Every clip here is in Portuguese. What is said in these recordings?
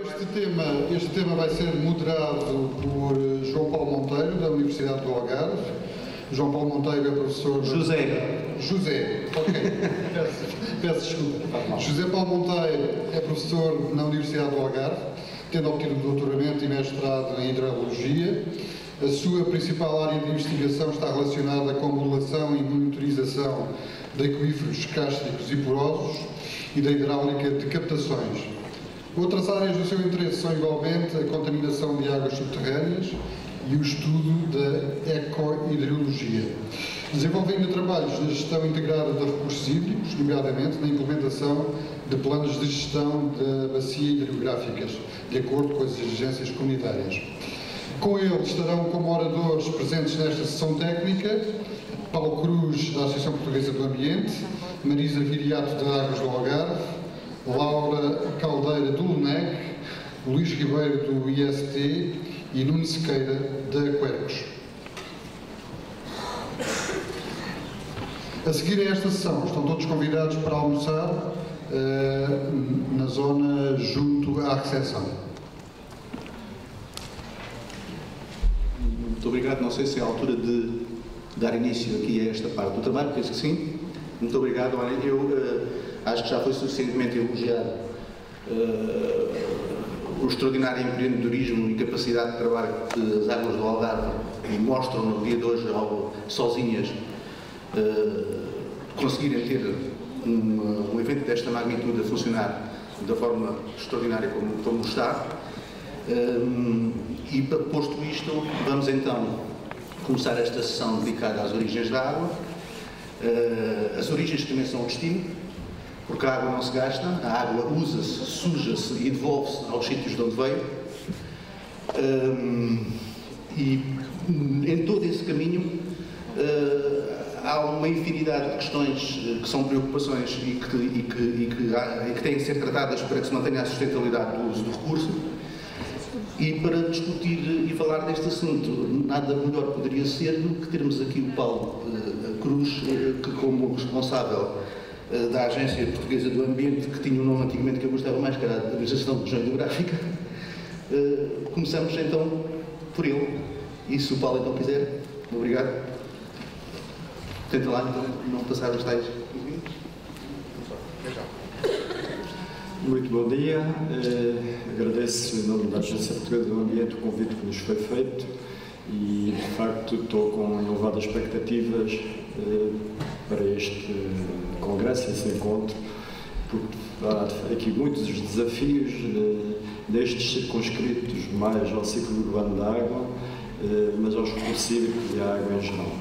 Este tema vai ser moderado por João Paulo Monteiro, da Universidade do Algarve. João Paulo Monteiro é professor... José, ok. Peço desculpa. José Paulo Monteiro é professor na Universidade do Algarve, tendo obtido doutoramento e mestrado em Hidrologia. A sua principal área de investigação está relacionada com a modelação e monitorização de aquíferos cársticos e porosos e da hidráulica de captações. Outras áreas do seu interesse são igualmente a contaminação de águas subterrâneas e o estudo da ecohidrologia. Desenvolve ainda trabalhos de gestão integrada de recursos hídricos, nomeadamente na implementação de planos de gestão de bacias hidrográficas, de acordo com as exigências comunitárias. Com ele estarão como oradores presentes nesta sessão técnica Paulo Cruz, da Associação Portuguesa do Ambiente, Marisa Viriato, da Águas do Algarve, Laura Caldeira, do LUNEC, Luís Ribeiro, do IST e Nuno Sequeira, da Quercus. A seguir a esta sessão, estão todos convidados para almoçar na zona junto à recepção. Muito obrigado. Não sei se é a altura de dar início aqui a esta parte do trabalho, penso que sim. Muito obrigado. Olha, eu acho que já foi suficientemente elogiado o extraordinário empreendedorismo e capacidade de trabalho que as Águas do Algarve mostram no dia de hoje, sozinhas, conseguirem ter um evento desta magnitude a funcionar da forma extraordinária como está. E posto isto, vamos então começar esta sessão dedicada às origens da água. As origens também são o destino, porque a água não se gasta, a água usa-se, suja-se e devolve-se aos sítios de onde veio. E em todo esse caminho há uma infinidade de questões que são preocupações e que têm que ser tratadas para que se mantenha a sustentabilidade do uso do recurso. E para discutir e falar deste assunto, nada melhor poderia ser do que termos aqui o Paulo Cruz, que como responsável da Agência Portuguesa do Ambiente, que tinha um nome antigamente que eu gostava mais, que era a Administração de Região Hidrográfica. Começamos então por ele, e se o Paulo então quiser, obrigado. Tenta lá então não passar os tais. Muito bom dia, agradeço em nome da Agência Portuguesa do Ambiente o convite que nos foi feito e de facto estou com elevadas expectativas para este congresso, esse encontro, porque há aqui muitos desafios, destes circunscritos mais ao ciclo urbano da água, mas aos recursos hídricos e à água em geral.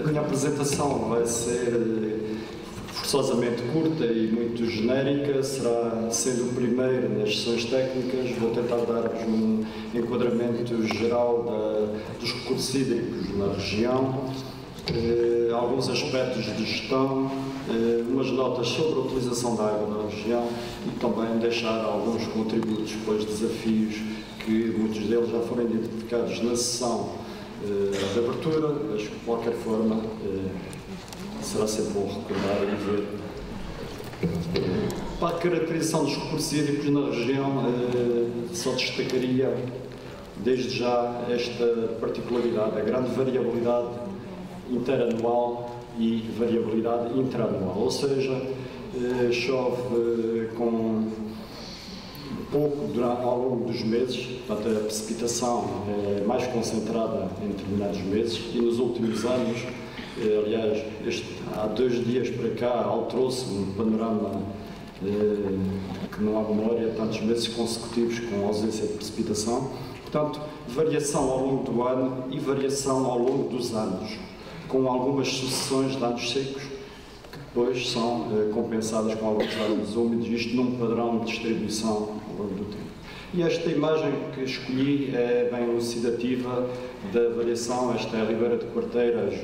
A minha apresentação vai ser forçosamente curta e muito genérica, será sendo o primeiro nas sessões técnicas, vou tentar dar-vos um enquadramento geral dos recursos hídricos na região, alguns aspectos de gestão, umas notas sobre a utilização da água na região e também deixar alguns contributos para os desafios que muitos deles já foram identificados na sessão de abertura, mas de qualquer forma será sempre bom recordar e ver. Para a caracterização dos recursos hídricos na região, só destacaria desde já esta particularidade, a grande variabilidade interanual e variabilidade interanual, ou seja, chove com pouco ao longo dos meses, portanto a precipitação é mais concentrada em determinados meses e nos últimos anos, aliás, há 2 dias para cá alterou-se um panorama que não há memória, tantos meses consecutivos com ausência de precipitação, portanto variação ao longo do ano e variação ao longo dos anos, com algumas sucessões de anos secos que depois são compensadas com alguns anos úmidos, isto num padrão de distribuição ao longo do tempo. E esta imagem que escolhi é bem elucidativa da variação. Esta é a Ribeira de Quarteiras,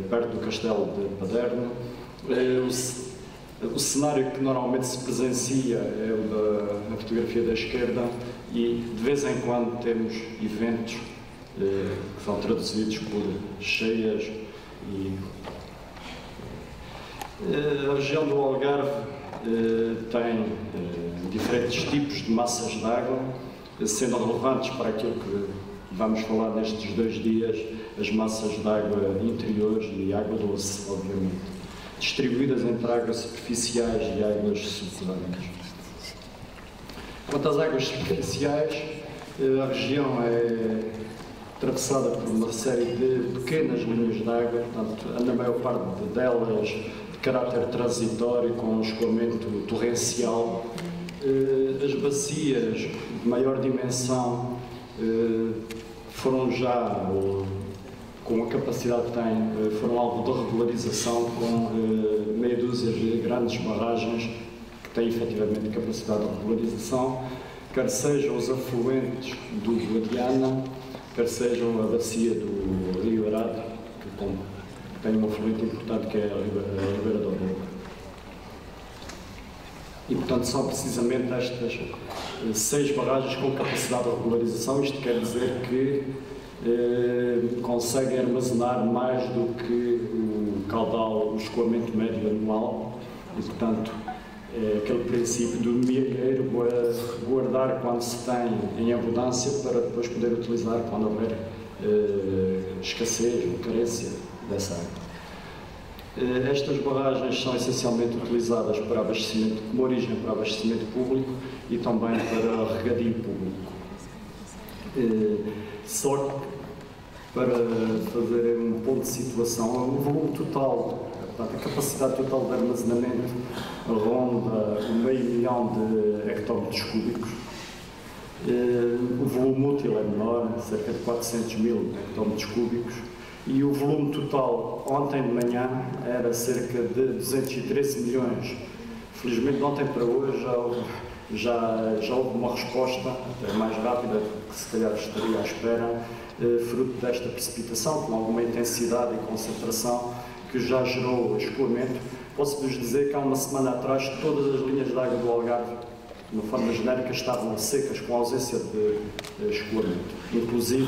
perto do Castelo de Paderno. O cenário que normalmente se presencia é o da fotografia da esquerda e de vez em quando temos eventos que são traduzidos por cheias e a região do Algarve tem diferentes tipos de massas de água, sendo relevantes para aquilo que vamos falar nestes 2 dias, as massas de água interiores e água doce, obviamente, distribuídas entre águas superficiais e águas subterrâneas. Quanto às águas superficiais, a região é atravessada por uma série de pequenas linhas de água, portanto, na maior parte delas de caráter transitório, com um escoamento torrencial. As bacias de maior dimensão foram já, com a capacidade que têm, foram alvo de regularização com meia dúzia de grandes barragens que têm efetivamente capacidade de regularização, quer sejam os afluentes do Guadiana, quer sejam a bacia do Rio Arado, que tem um afluente importante que é a Ribeira do Douro. E, portanto, são precisamente estas 6 barragens com capacidade de regularização. Isto quer dizer que conseguem armazenar mais do que o caudal, o escoamento médio anual. E, portanto, é aquele princípio do milheiro, guardar quando se tem em abundância para depois poder utilizar quando houver escassez ou carência dessa água. Estas barragens são essencialmente utilizadas para abastecimento, como origem para abastecimento público e também para regadio público. Só que, para fazer um ponto de situação, o volume total, portanto, a capacidade total de armazenamento ronda 500 mil de hectómetros cúbicos. O volume útil é menor, cerca de 400 mil hectómetros cúbicos. E o volume total, ontem de manhã, era cerca de 213 milhões. Felizmente, de ontem para hoje, já houve uma resposta, até mais rápida do que se calhar estaria à espera, fruto desta precipitação, com alguma intensidade e concentração, que já gerou escoamento. Posso-vos dizer que há uma semana atrás, todas as linhas de água do Algarve, de uma forma genérica, estavam secas, com ausência de escoamento. Inclusive,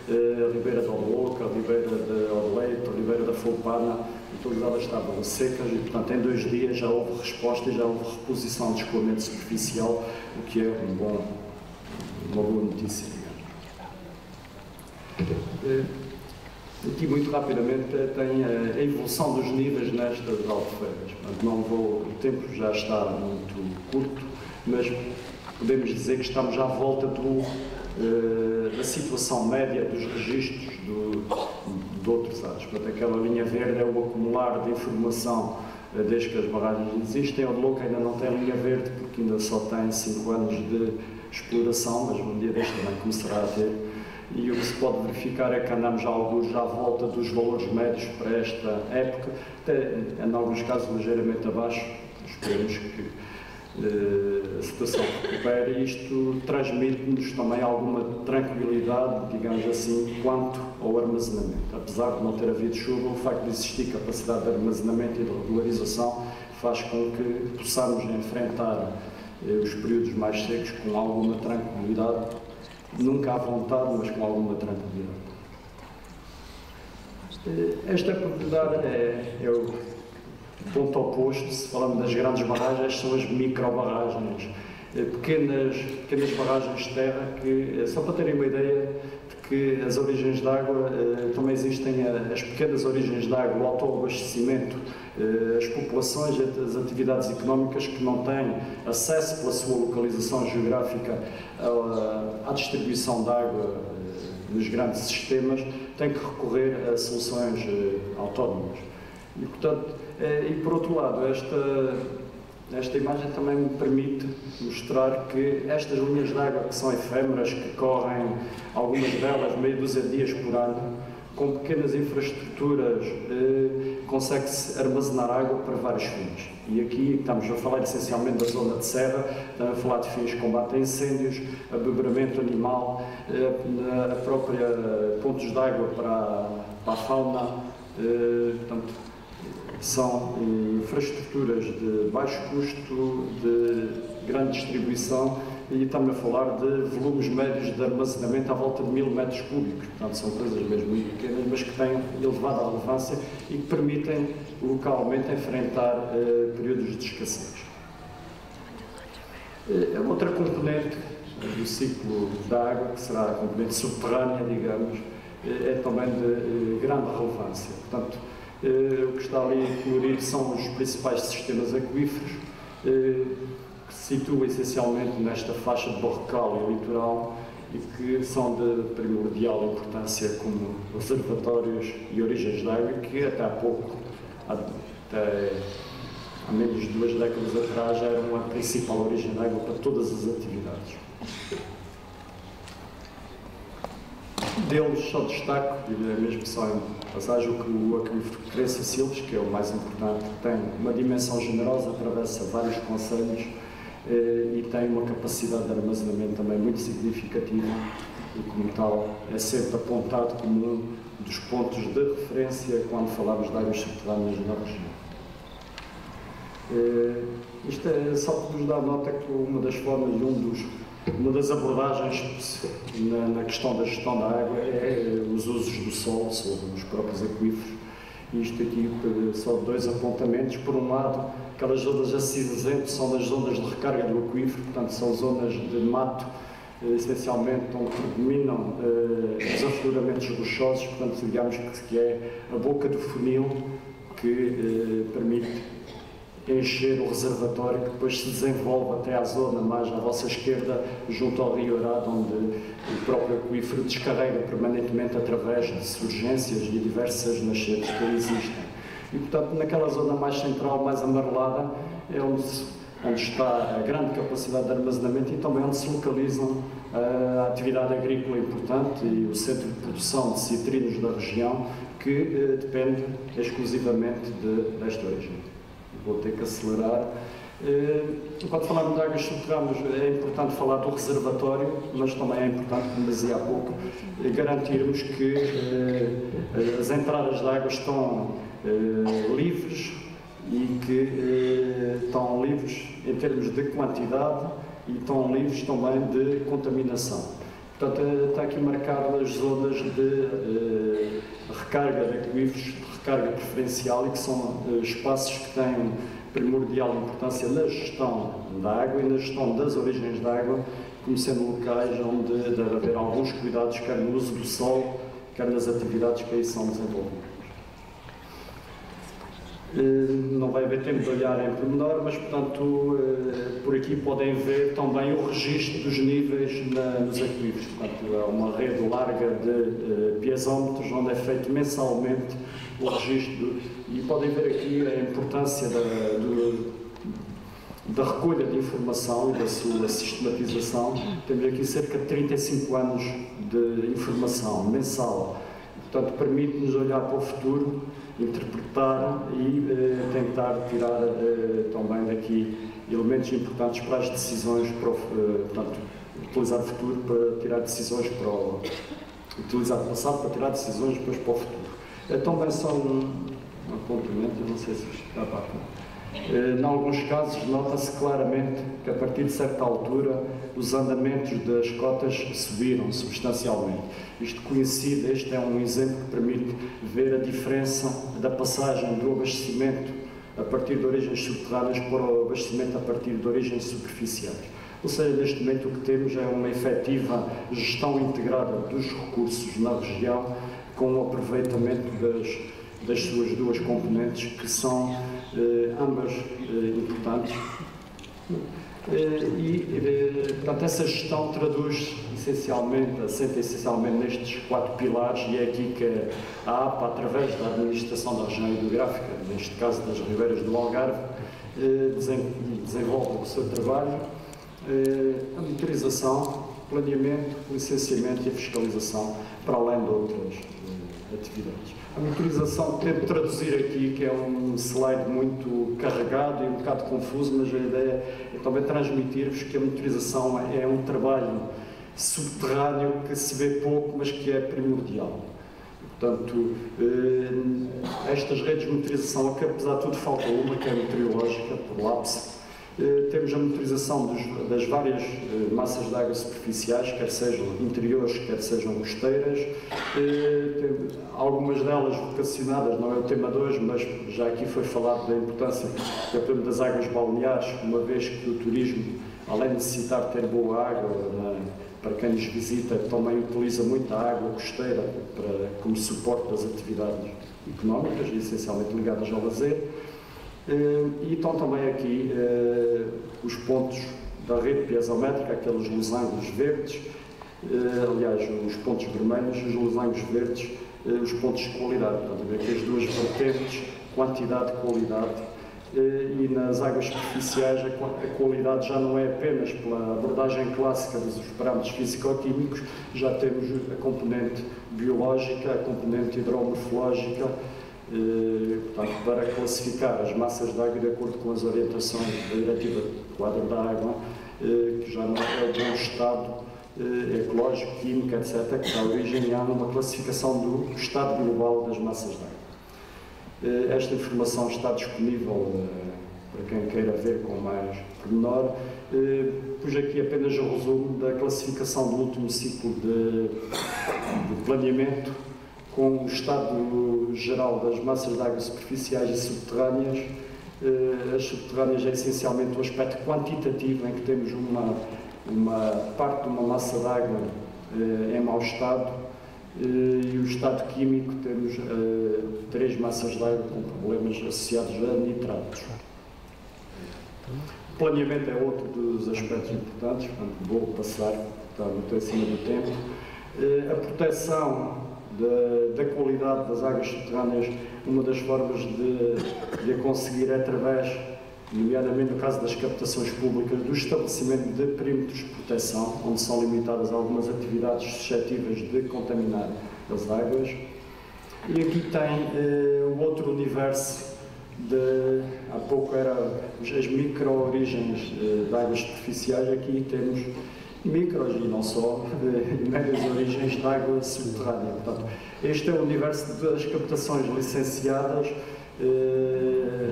a Ribeira do Louca, a Ribeira de Odeleite, a Ribeira da Foupana, todas elas estavam secas e, portanto, em 2 dias já houve resposta e já houve reposição de escoamento superficial, o que é uma boa notícia, digamos. Aqui, muito rapidamente, tem a evolução dos níveis nestas albufeiras. O tempo já está muito curto, mas podemos dizer que estamos à volta da situação média dos registros de outros anos. Portanto, aquela linha verde é o acumular de informação desde que as barragens existem. O de Louca ainda não tem linha verde porque ainda só tem 5 anos de exploração, mas um dia deste também começará a ter. E o que se pode verificar é que andamos já alguns à volta dos valores médios para esta época, até em alguns casos ligeiramente abaixo. Esperemos que a situação recupere e isto transmite-nos também alguma tranquilidade, digamos assim, quanto ao armazenamento. Apesar de não ter havido chuva, o facto de existir capacidade de armazenamento e de regularização faz com que possamos enfrentar os períodos mais secos com alguma tranquilidade, nunca à vontade, mas com alguma tranquilidade. Esta propriedade é o ponto oposto. Se falamos das grandes barragens, são as microbarragens, pequenas barragens de terra que, só para terem uma ideia de que as origens de água, também existem as pequenas origens de água, o autoabastecimento, as populações, as atividades económicas que não têm acesso pela sua localização geográfica à distribuição de água nos grandes sistemas, têm que recorrer a soluções autónomas. E, portanto, e por outro lado, esta imagem também me permite mostrar que estas linhas de água que são efêmeras, que correm, algumas delas, meia dúzia de dias por ano, com pequenas infraestruturas, consegue-se armazenar água para vários fins. E aqui estamos a falar essencialmente da zona de serra, estamos a falar de fins de combate a incêndios, abeberamento animal, a própria pontos de água para a fauna, portanto, são infraestruturas de baixo custo, de grande distribuição, e estamos a falar de volumes médios de armazenamento à volta de 1000 metros cúbicos. Portanto, são coisas mesmo muito pequenas, mas que têm elevada relevância e que permitem localmente enfrentar períodos de escassez. A outra componente do ciclo da água, que será a componente subterrânea, digamos, é também de grande relevância. Portanto, o que está ali colorido são os principais sistemas aquíferos, que se situam essencialmente nesta faixa de barrocal e litoral e que são de primordial importância como reservatórios e origens de água, que até há pouco, até há menos de 2 décadas atrás, eram a principal origem de água para todas as atividades. Deles só destaco, e mesmo só em passagem, o aquífero Crença Silves, que é o mais importante, que tem uma dimensão generosa, atravessa vários concelhos e tem uma capacidade de armazenamento também muito significativa e, como tal, é sempre apontado como um dos pontos de referência quando falamos de águas subterrâneas na região. Isto é só para vos dar nota que uma das formas e uma das abordagens na questão da gestão da água é os usos do solo sobre os próprios aquíferos. Isto aqui só 2 apontamentos. Por um lado, aquelas zonas acinzentas são das zonas de recarga do aquífero, portanto são zonas de mato, essencialmente onde predominam os afloramentos rochosos, portanto digamos que é a boca do funil que permite encher o reservatório, que depois se desenvolve até à zona mais à vossa esquerda, junto ao Rio Orado, onde o próprio aquífero descarrega permanentemente através de surgências e diversas nascentes que existem. E, portanto, naquela zona mais central, mais amarelada, é onde está a grande capacidade de armazenamento e também onde se localizam a atividade agrícola importante e o centro de produção de citrinos da região, que depende exclusivamente desta origem. Vou ter que acelerar. Quando falamos de águas subterrâneas, é importante falar do reservatório, mas também é importante, como dizia há pouco, garantirmos que as entradas de água estão livres e que estão livres em termos de quantidade e estão livres também de contaminação. Portanto, está aqui marcado as zonas de recarga de aquíferos, de recarga preferencial, e que são espaços que têm primordial importância na gestão da água e na gestão das origens da água, como sendo locais onde deve haver alguns cuidados, quer no uso do solo, quer nas atividades que aí são desenvolvidas. Não vai haver tempo de olhar em pormenor, mas, portanto, por aqui podem ver também o registro dos níveis nos aquíferos. Portanto, é uma rede larga de piezómetros, onde é feito mensalmente o registro, e podem ver aqui a importância da recolha de informação e da sua sistematização. Temos aqui cerca de 35 anos de informação mensal. Portanto, permite-nos olhar para o futuro, interpretar e tentar tirar também daqui elementos importantes para as decisões, portanto, utilizar o futuro para tirar decisões utilizar o passado para tirar decisões depois para o futuro. Também são um apontamento, eu não sei se isto está para em alguns casos, nota-se claramente que a partir de certa altura os andamentos das cotas subiram substancialmente. Isto coincide, este é um exemplo que permite ver a diferença da passagem do abastecimento a partir de origens subterrâneas para o abastecimento a partir de origens superficiais. Ou seja, neste momento o que temos é uma efetiva gestão integrada dos recursos na região, com o aproveitamento das suas duas componentes, que são ambas importantes. Portanto, essa gestão traduz essencialmente, assenta essencialmente nestes 4 pilares, e é aqui que a APA, através da Administração da Região Hidrográfica, neste caso das Ribeiras do Algarve, desenvolve o seu trabalho, a monitorização, planeamento, licenciamento e a fiscalização, para além de outras atividades. A monitorização, tento traduzir aqui, que é um slide muito carregado e um bocado confuso, mas a ideia é também transmitir-vos que a monitorização é um trabalho subterrâneo que se vê pouco, mas que é primordial. Portanto, estas redes de monitorização, que apesar de tudo falta uma, que é a meteorológica, por lapso. Temos a monitorização das várias massas de água superficiais, quer sejam interiores, quer sejam costeiras. Algumas delas vocacionadas, não é o tema de hoje, mas já aqui foi falado da importância das águas balneares, uma vez que o turismo além de necessitar ter boa água, para quem nos visita, também utiliza muita água costeira como suporte das atividades económicas, essencialmente ligadas ao lazer. E estão também aqui os pontos da rede piezométrica, aqueles losangos verdes, aliás, os pontos vermelhos, os losangos verdes, os pontos de qualidade. Portanto, aqui as duas vertentes, quantidade e qualidade. E nas águas superficiais a qualidade já não é apenas pela abordagem clássica dos parâmetros físico-químicos, já temos a componente biológica, a componente hidromorfológica, portanto, para classificar as massas de água de acordo com as orientações da Diretiva Quadro da Água, que já não é o bom estado ecológico, químico, etc., que dá origem a uma classificação do estado global das massas de água. Esta informação está disponível para quem queira ver com mais pormenor. Pus aqui apenas o resumo da classificação do último ciclo de planeamento, com o estado geral das massas de água superficiais e subterrâneas. As subterrâneas é essencialmente o aspecto quantitativo, em que temos uma parte de uma massa de água em mau estado, e o estado químico temos 3 massas de água com problemas associados a nitratos. O planeamento é outro dos aspectos importantes, portanto, vou passar, está muito acima do tempo. A proteção da qualidade das águas subterrâneas, uma das formas de a conseguir é através, nomeadamente no caso das captações públicas, do estabelecimento de perímetros de proteção, onde são limitadas algumas atividades suscetíveis de contaminar as águas. E aqui tem o outro universo há pouco era as micro-origens de águas superficiais, aqui temos micros e não só, médias origens de água subterrânea. Portanto, este é o universo das captações licenciadas,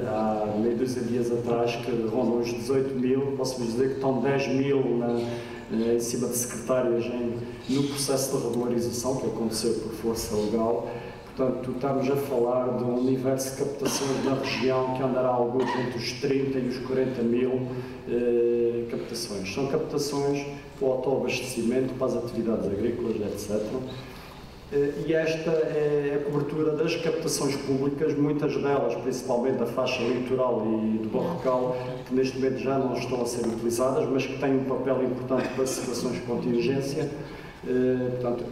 há meia dúzia de dias atrás, que rondam os 18 mil, posso-vos dizer que estão 10 mil em cima de secretárias no processo de regularização, que aconteceu por força legal. Portanto, estamos a falar de um universo de captações na região que andará alguns entre os 30 e os 40 mil captações. São captações para o autoabastecimento, para as atividades agrícolas, etc. E esta é a cobertura das captações públicas, muitas delas, principalmente da faixa litoral e do Barrocal, que neste momento já não estão a ser utilizadas, mas que têm um papel importante para situações de contingência. Portanto,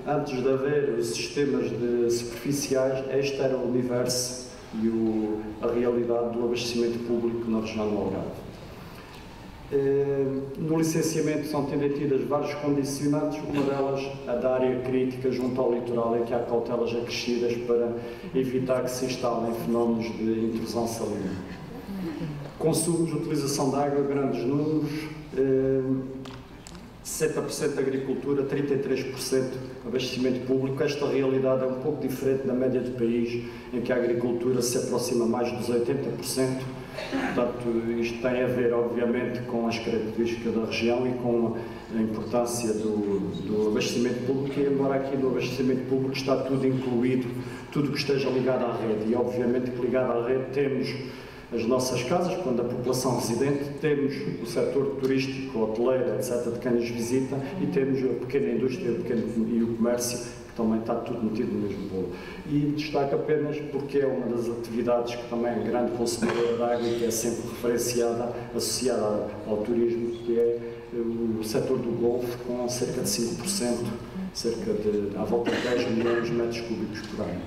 antes de haver os sistemas superficiais, este era o universo e a realidade do abastecimento público na região do Algarve. No licenciamento são tidas vários condicionantes, uma delas a da área crítica junto ao litoral, em que há cautelas acrescidas para evitar que se instalem fenómenos de intrusão salina. Consumos, utilização de água, grandes números, 60% de agricultura, 33% abastecimento público. Esta realidade é um pouco diferente da média do país, em que a agricultura se aproxima mais dos 80%. Portanto, isto tem a ver, obviamente, com as características da região e com a importância do abastecimento público, e embora aqui no abastecimento público está tudo incluído, tudo que esteja ligado à rede, e obviamente que ligado à rede temos as nossas casas, quando a população residente, temos o setor turístico, hoteleiro, etc., de quem nos visita, e temos a pequena indústria e o comércio, que também está tudo metido no mesmo bolo. E destaco apenas porque é uma das atividades que também é grande consumidora de água e que é sempre referenciada, associada ao turismo, que é o setor do Golfo, com cerca de 5%, à volta de 10 milhões de metros cúbicos por ano.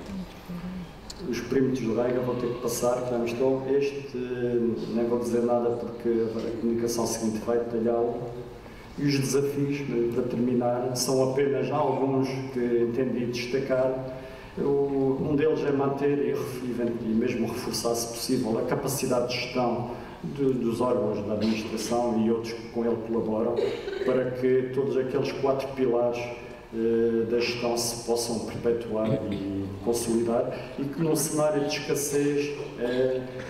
Os perímetros de rega vou ter que passar, que já me estou. Nem vou dizer nada porque a comunicação seguinte vai detalhá-lo. E os desafios, para terminar, são apenas alguns que entendi destacar. Um deles é manter e mesmo reforçar, se possível, a capacidade de gestão dos órgãos da administração e outros que com ele colaboram, para que todos aqueles 4 pilares da gestão se possam perpetuar e consolidar, e que num cenário de escassez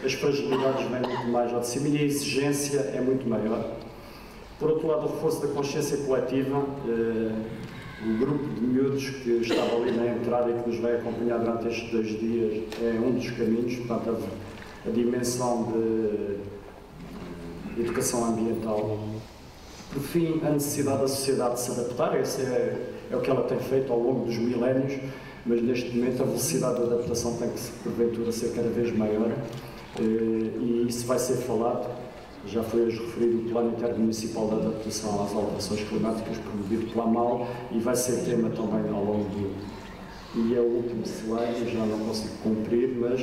as fragilidades vêm muito mais ao de cima e a exigência é muito maior. Por outro lado, o reforço da consciência coletiva, o grupo de miúdos que estava ali na entrada e que nos vai acompanhar durante estes 2 dias é um dos caminhos. Portanto, a dimensão educação ambiental. Por fim, a necessidade da sociedade de se adaptar, esse é o que ela tem feito ao longo dos milénios, mas neste momento a velocidade da adaptação tem que, porventura, ser cada vez maior, e isso vai ser falado. Já foi hoje referido o Plano Intermunicipal de Adaptação às Alterações Climáticas, promovido pela AMAL, e vai ser tema também ao longo do... E é o último slide, já não consigo cumprir, mas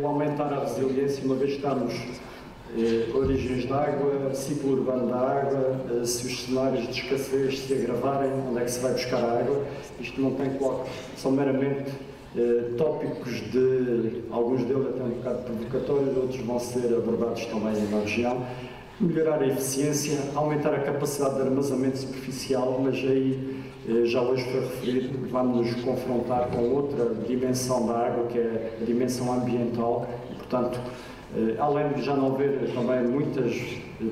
o aumentar a resiliência, uma vez que estamos origens da água, ciclo urbano da água, se os cenários de escassez se agravarem, onde é que se vai buscar a água? Isto não tem coloque, são meramente tópicos de, alguns deles até um bocado provocatórios, outros vão ser abordados também na região. Melhorar a eficiência, aumentar a capacidade de armazenamento superficial, mas aí já hoje foi referido, vamos nos confrontar com outra dimensão da água, que é a dimensão ambiental, e, portanto, além de já não haver também muitas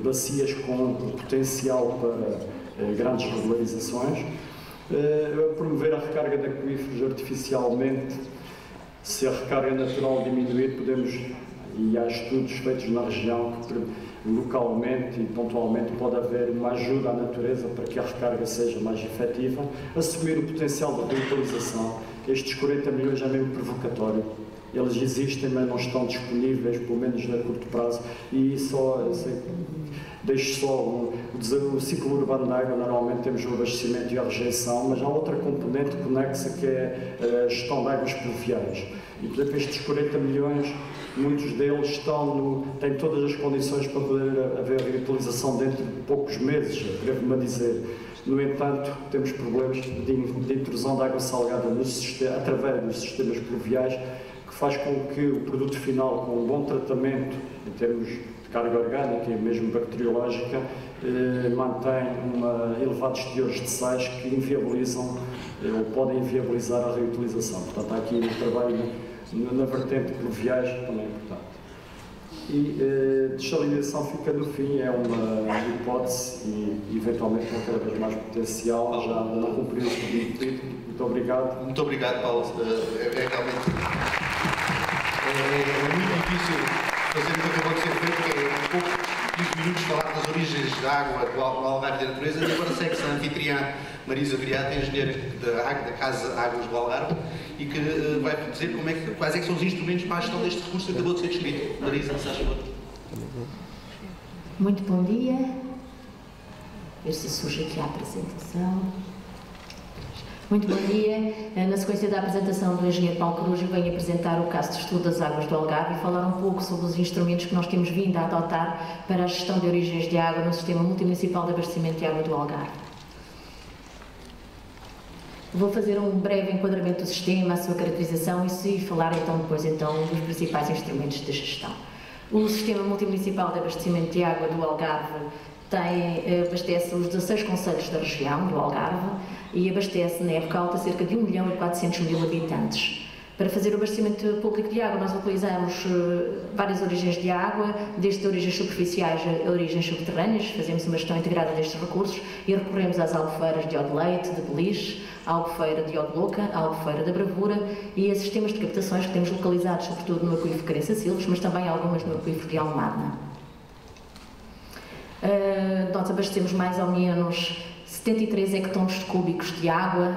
bacias com potencial para grandes regularizações, promover a recarga de aquíferos artificialmente. Se a recarga natural diminuir, podemos, e há estudos feitos na região que localmente e pontualmente pode haver uma ajuda à natureza para que a recarga seja mais efetiva. Assumir o potencial de revitalização. Estes 40 milhões é mesmo provocatório. Eles existem, mas não estão disponíveis, pelo menos a curto prazo, e deixo só o ciclo urbano da água. Normalmente temos o abastecimento e a rejeição, mas há outra componente conexa, que é a gestão de águas pluviais. E, por exemplo, estes 40 milhões, muitos deles têm todas as condições para poder haver reutilização dentro de poucos meses, atrevo-me a dizer. No entanto, temos problemas de intrusão de água salgada através dos sistemas pluviais, que faz com que o produto final, com um bom tratamento em termos de carga orgânica e mesmo bacteriológica, mantém elevados teores de sais que inviabilizam ou podem inviabilizar a reutilização. Portanto, há aqui um trabalho na vertente pluviais também é importante. E desalinização fica no fim, é uma hipótese e eventualmente com cada vez mais potencial. Já não cumpriu o pedido. Muito obrigado. Muito obrigado, Paulo. Realmente é muito difícil fazer o que acabou de ser feito, que é um pouco 15 minutos falar das origens da água do Algarve e da natureza, e agora segue-se a anfitriã Marisa Viriato, engenheira da Casa Águas do Algarve, e que vai dizer quais é que são os instrumentos para a gestão deste recurso que acabou de ser descrito. Marisa, se faz favor. Muito bom dia. Ver se surge aqui a apresentação. Muito bom dia. Na sequência da apresentação do engenheiro Paulo Coruja, venho apresentar o caso de estudo das águas do Algarve e falar um pouco sobre os instrumentos que nós temos vindo a adotar para a gestão de origens de água no Sistema Multimunicipal de Abastecimento de Água do Algarve. Vou fazer um breve enquadramento do sistema, a sua caracterização e falar então depois dos principais instrumentos de gestão. O Sistema Multimunicipal de Abastecimento de Água do Algarve abastece os 16 concelhos da região do Algarve e abastece na época alta cerca de 1.400.000 habitantes. Para fazer o abastecimento público de água, nós utilizamos várias origens de água, desde origens superficiais a origens subterrâneas, fazemos uma gestão integrada destes recursos e recorremos às albufeiras de Ode-Leite, de Beliche, a albufeira de Ode-Louca, a albufeira da Bravura e a sistemas de captações que temos localizados sobretudo no aquífero Carença Silves, mas também algumas no aquífero de Almadna. Nós abastecemos mais ou menos 73 hectómetros cúbicos de água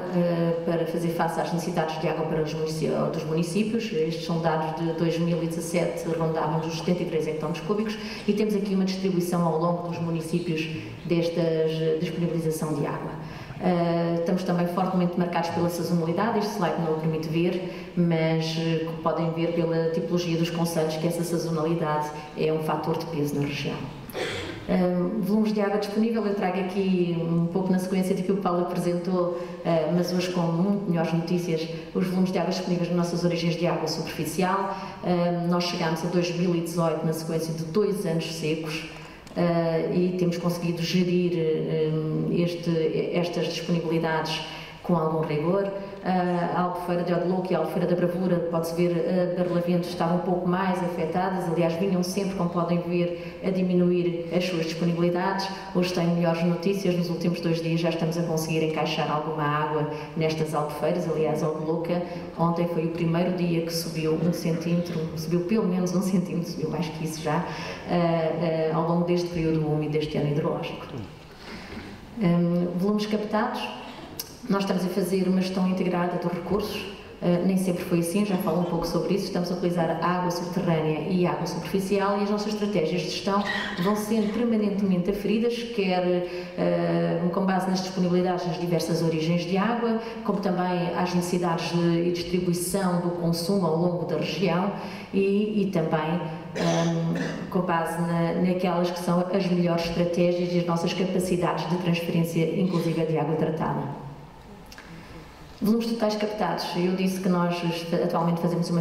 para fazer face às necessidades de água para dos municípios. Estes são dados de 2017, rondavam os 73 hectómetros cúbicos e temos aqui uma distribuição ao longo dos municípios desta disponibilização de água. Estamos também fortemente marcados pela sazonalidade, este slide não o permite ver, mas podem ver pela tipologia dos concelhos que essa sazonalidade é um fator de peso na região. Volumes de água disponível, eu trago aqui um pouco na sequência de que o Paulo apresentou, mas hoje com muito melhores notícias, os volumes de água disponíveis nas nossas origens de água superficial. Nós chegámos a 2018 na sequência de 2 anos secos e temos conseguido gerir estas disponibilidades com algum rigor. a Albufeira de Odiloco e a Albufeira da Bravura, pode-se ver, Barlavento estavam um pouco mais afetadas, aliás, vinham sempre, como podem ver, a diminuir as suas disponibilidades. Hoje tenho melhores notícias, nos últimos 2 dias já estamos a conseguir encaixar alguma água nestas albufeiras, aliás, Odiloco, ontem foi o primeiro dia que subiu 1 centímetro, subiu pelo menos 1 centímetro, subiu mais que isso já, ao longo deste período úmido deste ano hidrológico. Volumes captados, nós estamos a fazer uma gestão integrada dos recursos, nem sempre foi assim, já falo um pouco sobre isso. Estamos a utilizar água subterrânea e água superficial, e as nossas estratégias de gestão vão sendo permanentemente aferidas, quer com base nas disponibilidades das diversas origens de água, como também às necessidades e distribuição do consumo ao longo da região, e também com base naquelas que são as melhores estratégias e as nossas capacidades de transferência, inclusive de água tratada. Volumes totais captados. Eu disse que nós atualmente fazemos uma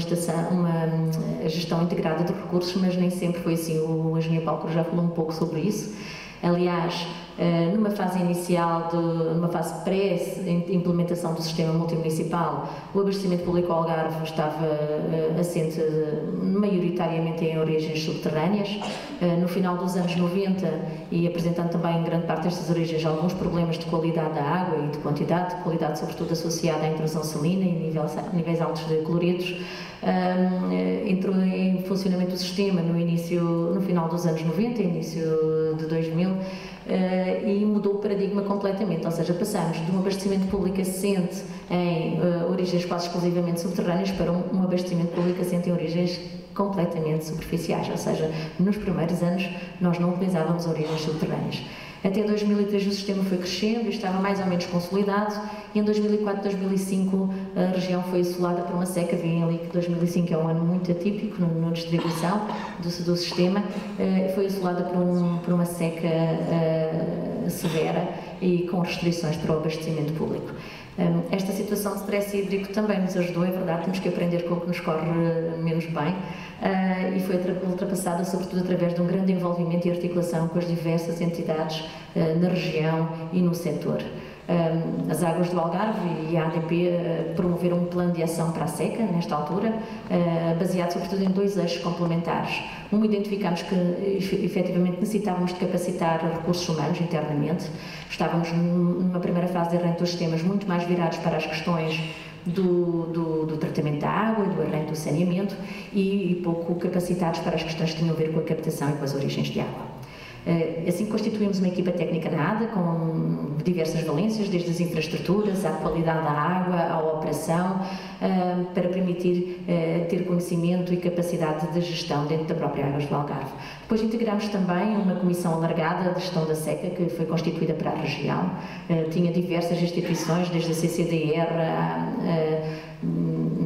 gestão integrada de recursos, mas nem sempre foi assim. O engenheiro Paulo Cruz já falou um pouco sobre isso. Aliás, numa fase inicial, numa fase pré-implementação do sistema multimunicipal, o abastecimento público ao Algarve estava assente maioritariamente em origens subterrâneas. No final dos anos 90, e apresentando também em grande parte destas origens alguns problemas de qualidade da água e de qualidade sobretudo associada à intrusão salina e níveis altos de cloretos, entrou em funcionamento o sistema no final dos anos 90, início de 2000, e mudou o paradigma completamente, ou seja, passamos de um abastecimento público assente em origens quase exclusivamente subterrâneas para um abastecimento público assente em origens completamente superficiais, ou seja, nos primeiros anos nós não utilizávamos origens subterrâneas. Até 2003 o sistema foi crescendo e estava mais ou menos consolidado, e em 2004-2005 a região foi assolada por uma seca. Veem ali que 2005 é um ano muito atípico na distribuição do sistema, foi assolada por uma seca severa e com restrições para o abastecimento público. Esta situação de stress hídrico também nos ajudou, é verdade, temos que aprender com o que nos corre menos bem, e foi ultrapassada sobretudo através de um grande envolvimento e articulação com as diversas entidades na região e no setor. As Águas do Algarve e a ADP promoveram um plano de ação para a seca, nesta altura, baseado sobretudo em 2 eixos complementares. Identificámos que efetivamente necessitávamos de capacitar recursos humanos internamente. Estávamos numa primeira fase de arranque dos sistemas muito mais virados para as questões do tratamento da água e do arranque do saneamento, e pouco capacitados para as questões que tinham a ver com a captação e com as origens de água. Assim constituímos uma equipa técnica na ADA com diversas valências, desde as infraestruturas, à qualidade da água, à operação, para permitir ter conhecimento e capacidade de gestão dentro da própria Águas do Algarve. Depois integramos também uma comissão alargada de gestão da seca, que foi constituída para a região. Tinha diversas instituições, desde a CCDR,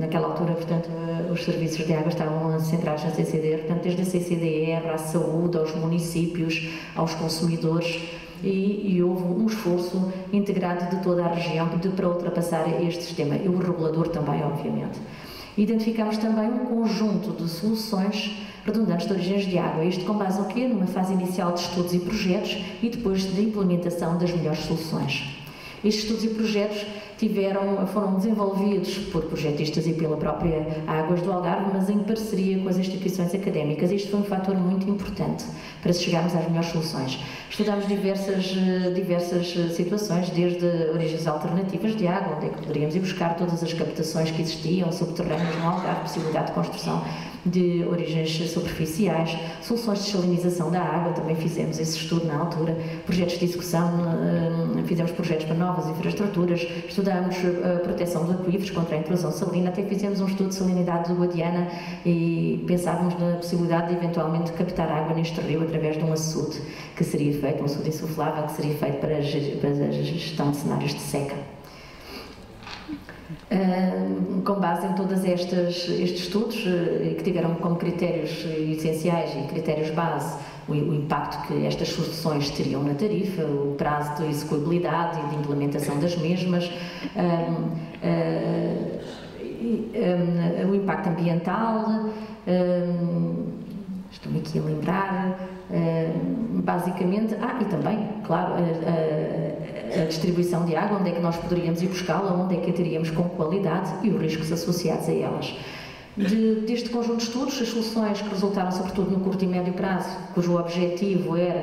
naquela altura, portanto, os serviços de água estavam centrados na CCDR, portanto, desde a CCDR à saúde, aos municípios, aos consumidores, e houve um esforço integrado de toda a região para ultrapassar este sistema, e o regulador também, obviamente. Identificámos também um conjunto de soluções redundantes de origens de água, isto com base ao quê? Numa fase inicial de estudos e projetos e depois de implementação das melhores soluções. Estes estudos e projetos foram desenvolvidos por projetistas e pela própria Águas do Algarve, mas em parceria com as instituições académicas. Isto foi um fator muito importante para chegarmos às melhores soluções. Estudámos diversas situações, desde origens alternativas de água, onde é que poderíamos ir buscar todas as captações que existiam subterrâneas no Algarve, possibilidade de construção de origens superficiais, soluções de salinização da água, também fizemos esse estudo na altura, projetos de execução, fizemos projetos para novas infraestruturas, estudamos a proteção de aquíferos contra a intrusão salina, até fizemos um estudo de salinidade do Guadiana e pensávamos na possibilidade de eventualmente captar água neste rio através de um açude que seria feito, um açude insuflável que seria feito para a gestão de cenários de seca. Com base em todos estes estudos, que tiveram como critérios essenciais e critérios base o impacto que estas soluções teriam na tarifa, o prazo de execuibilidade e de implementação das mesmas, o impacto ambiental, estou-me aqui a lembrar, basicamente, e também, claro, a distribuição de água, onde é que nós poderíamos ir buscá-la, onde é que a teríamos com qualidade e os riscos associados a elas. Deste conjunto de estudos, as soluções que resultaram sobretudo no curto e médio prazo, cujo objetivo era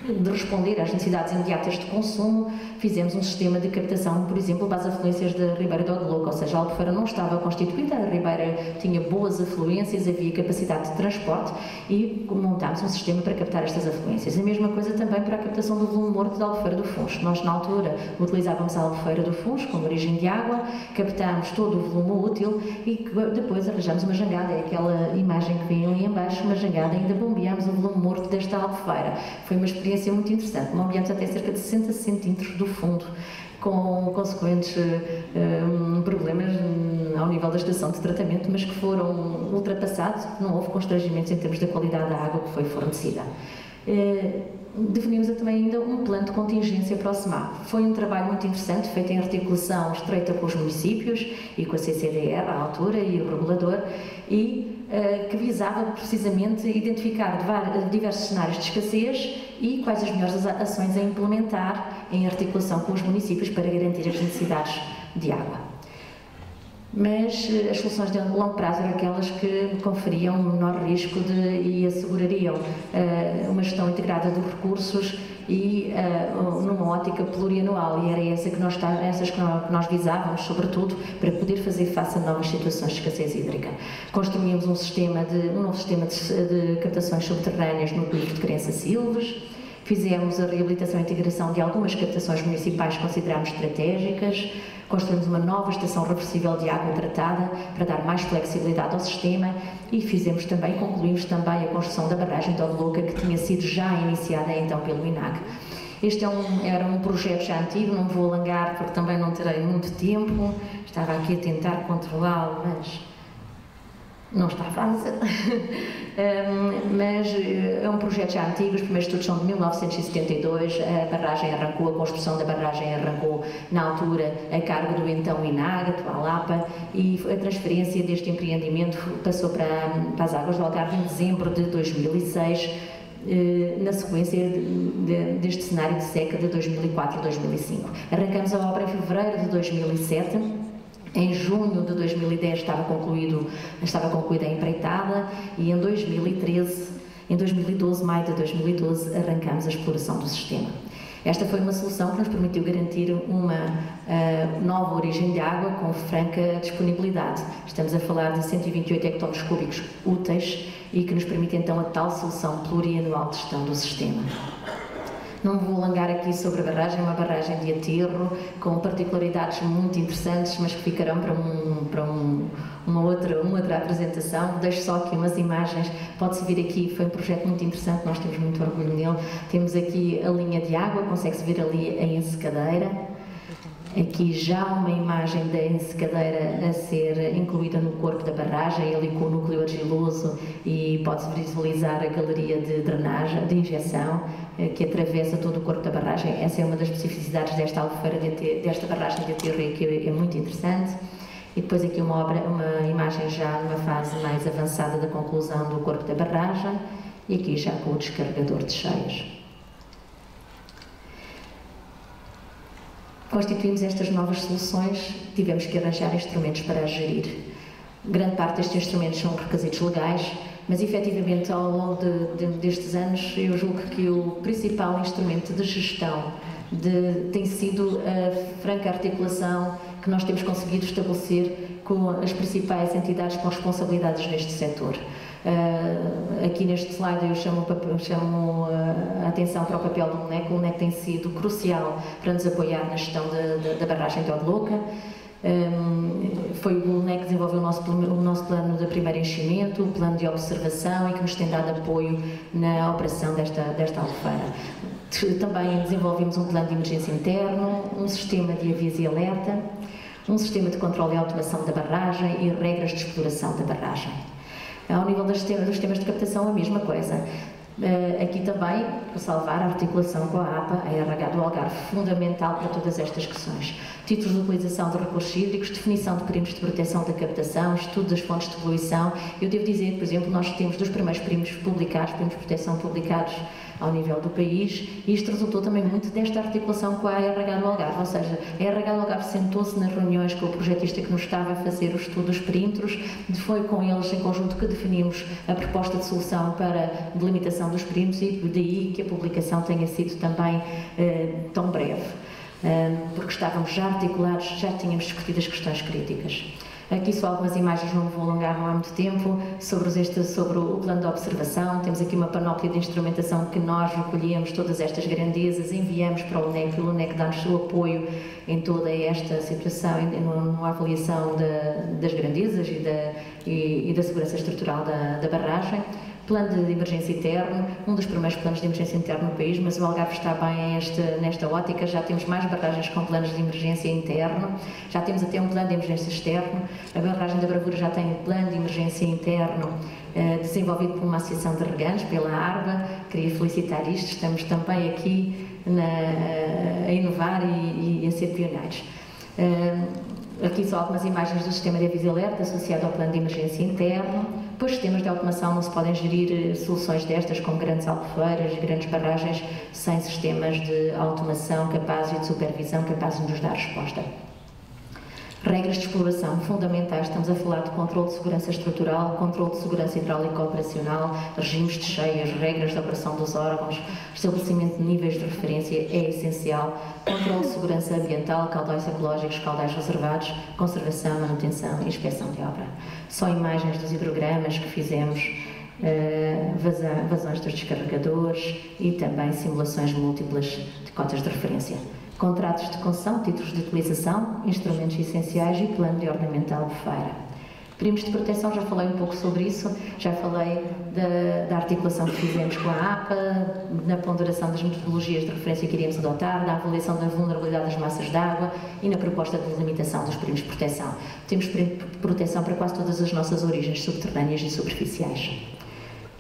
de responder às necessidades imediatas de consumo, fizemos um sistema de captação, por exemplo, para as afluências da Ribeira do Agueloco, ou seja, a Albufeira não estava constituída, a Ribeira tinha boas afluências, havia capacidade de transporte e montámos um sistema para captar estas afluências. A mesma coisa também para a captação do volume morto da Albufeira do Funcho. Nós, na altura, utilizávamos a Albufeira do Funcho como origem de água, captámos todo o volume útil e depois arranjamos uma jangada, é aquela imagem que vem ali em baixo, uma jangada, ainda bombeámos o volume morto desta Albufeira. Foi uma experiência muito interessante, bombeámos até cerca de 60 centímetros do fundo, com consequentes problemas ao nível da estação de tratamento, mas que foram ultrapassados, não houve constrangimentos em termos da qualidade da água que foi fornecida. Definimos também ainda um plano de contingência para o SEMAP. Foi um trabalho muito interessante, feito em articulação estreita com os municípios e com a CCDR, à altura, e o regulador, e que visava precisamente identificar diversos cenários de escassez e quais as melhores ações a implementar em articulação com os municípios para garantir as necessidades de água. Mas as soluções de longo prazo eram aquelas que conferiam um menor risco e assegurariam uma gestão integrada dos recursos e numa ótica plurianual, e era essas que nós visávamos, sobretudo, para poder fazer face a novas situações de escassez hídrica. Construímos um novo sistema de captações subterrâneas no aquífero de Crença Silves, fizemos a reabilitação e integração de algumas captações municipais que considerámos estratégicas, construímos uma nova estação reversível de água tratada para dar mais flexibilidade ao sistema e concluímos também a construção da barragem de Agueloco, que tinha sido já iniciada então pelo INAG. Este era um projeto já antigo, não me vou alongar porque também não terei muito tempo, estava aqui a tentar controlá-lo, mas não está fácil, mas é um projeto já antigo, os primeiros estudos são de 1972, a construção da barragem arrancou na altura a cargo do então INAG, atual APA, e a transferência deste empreendimento passou para as águas do Algarve em dezembro de 2006, na sequência deste cenário de seca de 2004-2005. Arrancamos a obra em fevereiro de 2007, em junho de 2010 estava concluída a empreitada e em 2012, maio de 2012, arrancamos a exploração do sistema. Esta foi uma solução que nos permitiu garantir uma nova origem de água com franca disponibilidade. Estamos a falar de 128 hectómetros cúbicos úteis e que nos permite então a tal solução plurianual de gestão do sistema. Não me vou alongar aqui sobre a barragem, uma barragem de aterro com particularidades muito interessantes, mas que ficarão para uma outra apresentação. Deixo só aqui umas imagens, pode-se ver aqui, foi um projeto muito interessante, nós temos muito orgulho nele. Temos aqui a linha de água, consegue-se ver ali a ensecadeira. Aqui já uma imagem da ensecadeira a ser incluída no corpo da barragem, ali com o núcleo argiloso, e pode-se visualizar a galeria de drenagem, de injeção, que atravessa todo o corpo da barragem. Essa é uma das especificidades desta albufeira, desta barragem de aterro, que é muito interessante. E depois aqui uma imagem já numa fase mais avançada da conclusão do corpo da barragem, e aqui já com o descarregador de cheias. Constituímos estas novas soluções, tivemos que arranjar instrumentos para as gerir. Grande parte destes instrumentos são requisitos legais, mas efetivamente ao longo destes anos eu julgo que o principal instrumento de gestão tem sido a franca articulação que nós temos conseguido estabelecer com as principais entidades com responsabilidades neste setor. Aqui neste slide eu chamo a atenção para o papel do UNEC. O UNEC tem sido crucial para nos apoiar na gestão da barragem de Agueloco. Foi o UNEC que desenvolveu o nosso plano de primeiro enchimento, o plano de observação, e que nos tem dado apoio na operação desta albufeira. Também desenvolvemos um plano de emergência interno, um sistema de aviso e alerta, um sistema de controle e automação da barragem e regras de exploração da barragem. Ao nível dos sistemas de captação, a mesma coisa. Aqui também, para salvar a articulação com a APA, a RH do Algarve, fundamental para todas estas questões. Títulos de utilização de recursos hídricos, definição de perímetros de proteção da captação, estudo das fontes de poluição. Eu devo dizer, por exemplo, nós temos dos primeiros perímetros de proteção publicados ao nível do país, e isto resultou também muito desta articulação com a RH do Algarve, ou seja, a RH do Algarve sentou-se nas reuniões com o projetista que nos estava a fazer o estudo dos perímetros, foi com eles em conjunto que definimos a proposta de solução para a delimitação dos perímetros, e daí que a publicação tenha sido também tão breve, porque estávamos já articulados, já tínhamos discutido as questões críticas. Aqui só algumas imagens, não me vou alongar, não há muito tempo, sobre o plano de observação. Temos aqui uma panóplia de instrumentação que nós recolhemos todas estas grandezas, enviamos para o UNEC, e o UNEC dá-nos o apoio em toda esta situação, na avaliação das grandezas e da segurança estrutural da barragem. Plano de emergência interno, um dos primeiros planos de emergência interno no país, mas o Algarve está bem nesta ótica. Já temos mais barragens com planos de emergência interno, já temos até um plano de emergência externo. A barragem da Bravura já tem um plano de emergência interno desenvolvido por uma associação de regantes, pela ARBA. Queria felicitar isto, estamos também aqui a inovar e a ser pioneiros. Aqui só algumas imagens do sistema de aviso e alerta associado ao plano de emergência interno. Depois, sistemas de automação, não se podem gerir soluções destas com grandes albufeiras, grandes barragens, sem sistemas de automação capazes e de supervisão capazes de nos dar resposta. Regras de exploração fundamentais, estamos a falar de controle de segurança estrutural, controle de segurança hidráulica operacional, regimes de cheias, regras de operação dos órgãos, estabelecimento de níveis de referência é essencial, controle de segurança ambiental, caudais ecológicos, caudais reservados, conservação, manutenção e inspeção de obra. Só imagens dos hidrogramas que fizemos, vazões dos descarregadores e também simulações múltiplas de cotas de referência. Contratos de concessão, títulos de utilização, instrumentos essenciais e plano de ordenamento da albufeira. Perímetros de proteção, já falei um pouco sobre isso, já falei da articulação que fizemos com a APA, na ponderação das metodologias de referência que iríamos adotar, na avaliação da vulnerabilidade das massas de água e na proposta de delimitação dos perímetros de proteção. Temos perímetro de proteção para quase todas as nossas origens subterrâneas e superficiais.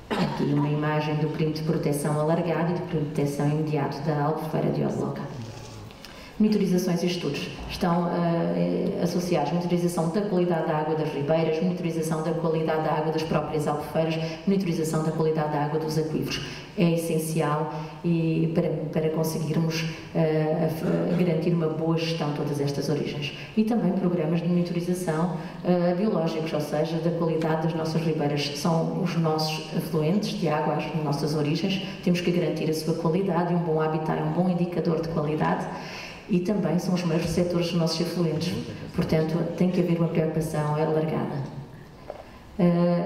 Aqui uma imagem do perímetro de proteção alargado e de proteção imediato da albufeira de Osloca. Monitorizações e estudos estão associados à monitorização da qualidade da água das ribeiras, monitorização da qualidade da água das próprias albufeiras, monitorização da qualidade da água dos aquíferos. É essencial para conseguirmos garantir uma boa gestão de todas estas origens. E também programas de monitorização biológicos, ou seja, da qualidade das nossas ribeiras. São os nossos afluentes de água às nossas origens, temos que garantir a sua qualidade, e um bom habitat é um bom indicador de qualidade. E também são os maiores receptores dos nossos efluentes. Portanto, tem que haver uma preocupação alargada.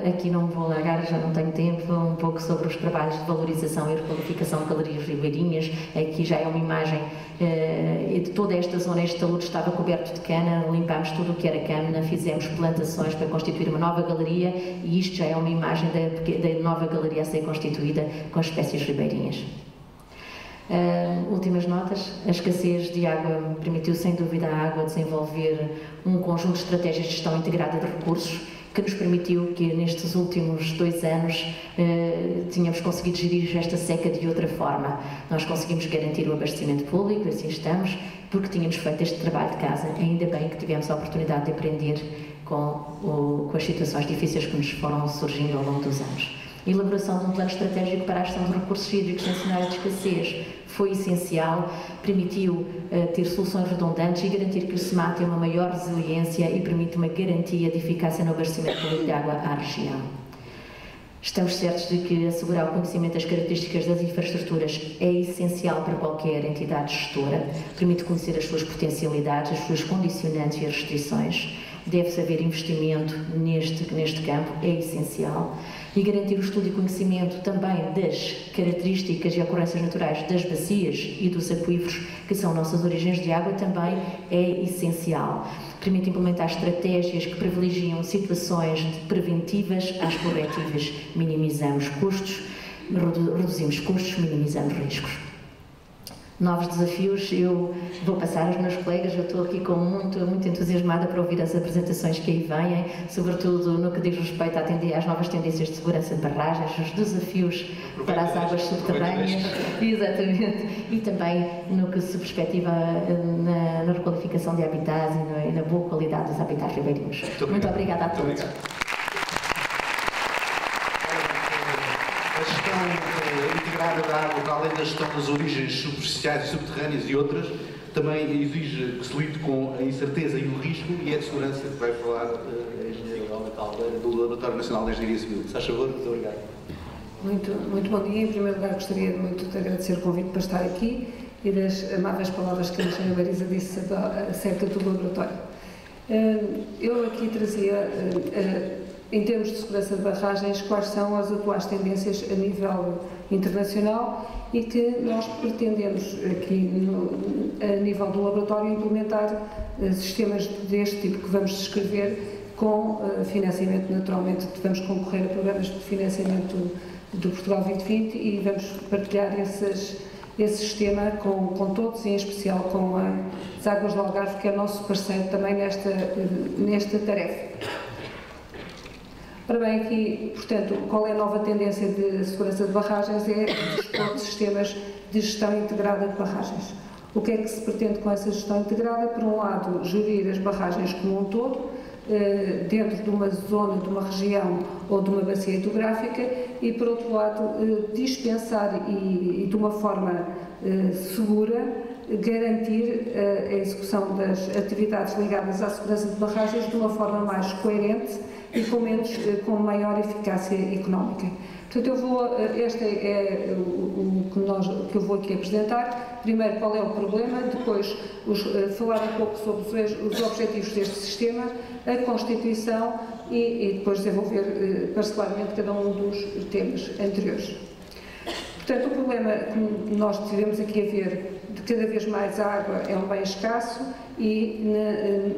Aqui não vou alargar, já não tenho tempo, um pouco sobre os trabalhos de valorização e requalificação de galerias ribeirinhas. Aqui já é uma imagem de toda esta zona. Este talude estava coberto de cana, limpámos tudo o que era cana, fizemos plantações para constituir uma nova galeria, e isto já é uma imagem da nova galeria a ser constituída com as espécies ribeirinhas. Últimas notas. A escassez de água permitiu sem dúvida à água desenvolver um conjunto de estratégias de gestão integrada de recursos que nos permitiu que nestes últimos 2 anos tínhamos conseguido gerir esta seca de outra forma. Nós conseguimos garantir o abastecimento público, assim estamos, porque tínhamos feito este trabalho de casa. Ainda bem que tivemos a oportunidade de aprender com as situações difíceis que nos foram surgindo ao longo dos anos. A elaboração de um plano estratégico para a gestão de recursos hídricos em cenário de escassez foi essencial, permitiu ter soluções redundantes e garantir que o SEMAT tem uma maior resiliência e permite uma garantia de eficácia no abastecimento público de água à região. Estamos certos de que assegurar o conhecimento das características das infraestruturas é essencial para qualquer entidade gestora, permite conhecer as suas potencialidades, as suas condicionantes e as restrições. Deve-se haver investimento neste campo, é essencial. E garantir o estudo e conhecimento também das características e ocorrências naturais das bacias e dos aquíferos, que são nossas origens de água, também é essencial. Permite implementar estratégias que privilegiam situações preventivas às corretivas. Minimizamos custos, reduzimos custos, minimizamos riscos. Novos desafios, eu vou passar aos meus colegas, eu estou aqui muito entusiasmada para ouvir as apresentações que aí vêm, sobretudo no que diz respeito às novas tendências de segurança de barragens, os desafios para as águas subterrâneas, exatamente, e também no que se perspectiva na requalificação de habitats e na boa qualidade dos habitats ribeirinhos. Muito obrigada a todos. A gestão integrada encarga da água, para além da gestão das origens superficiais e subterrâneas e outras, também exige que se lide com a incerteza e o risco, e é de segurança que vai falar a engenheira Alda Caldeira, do Laboratório Nacional de Engenharia Civil. Se faz favor, muito obrigado. Muito bom dia. Em primeiro lugar, gostaria muito de agradecer o convite para estar aqui e das amáveis palavras que a engenheira Marisa disse acerca do laboratório. Eu aqui trazia, em termos de segurança de barragens, quais são as atuais tendências a nível internacional e que nós pretendemos aqui a nível do laboratório implementar sistemas deste tipo que vamos descrever com financiamento. Naturalmente vamos concorrer a programas de financiamento do Portugal 2020 e vamos partilhar esse sistema com todos, e em especial com as Águas do Algarve, que é o nosso parceiro também nesta tarefa. Ora bem, aqui, portanto, qual é a nova tendência de segurança de barragens? É dispor de sistemas de gestão integrada de barragens. O que é que se pretende com essa gestão integrada? Por um lado, gerir as barragens como um todo, dentro de uma zona, de uma região ou de uma bacia hidrográfica, e por outro lado dispensar e de uma forma segura garantir a execução das atividades ligadas à segurança de barragens de uma forma mais coerente e com maior eficácia económica. Portanto, este é o que eu vou aqui apresentar. Primeiro, qual é o problema, depois falar um pouco sobre os objetivos deste sistema, a constituição e depois desenvolver parcelarmente cada um dos temas anteriores. Portanto, o problema que nós tivemos aqui a ver, de cada vez mais a água é um bem escasso e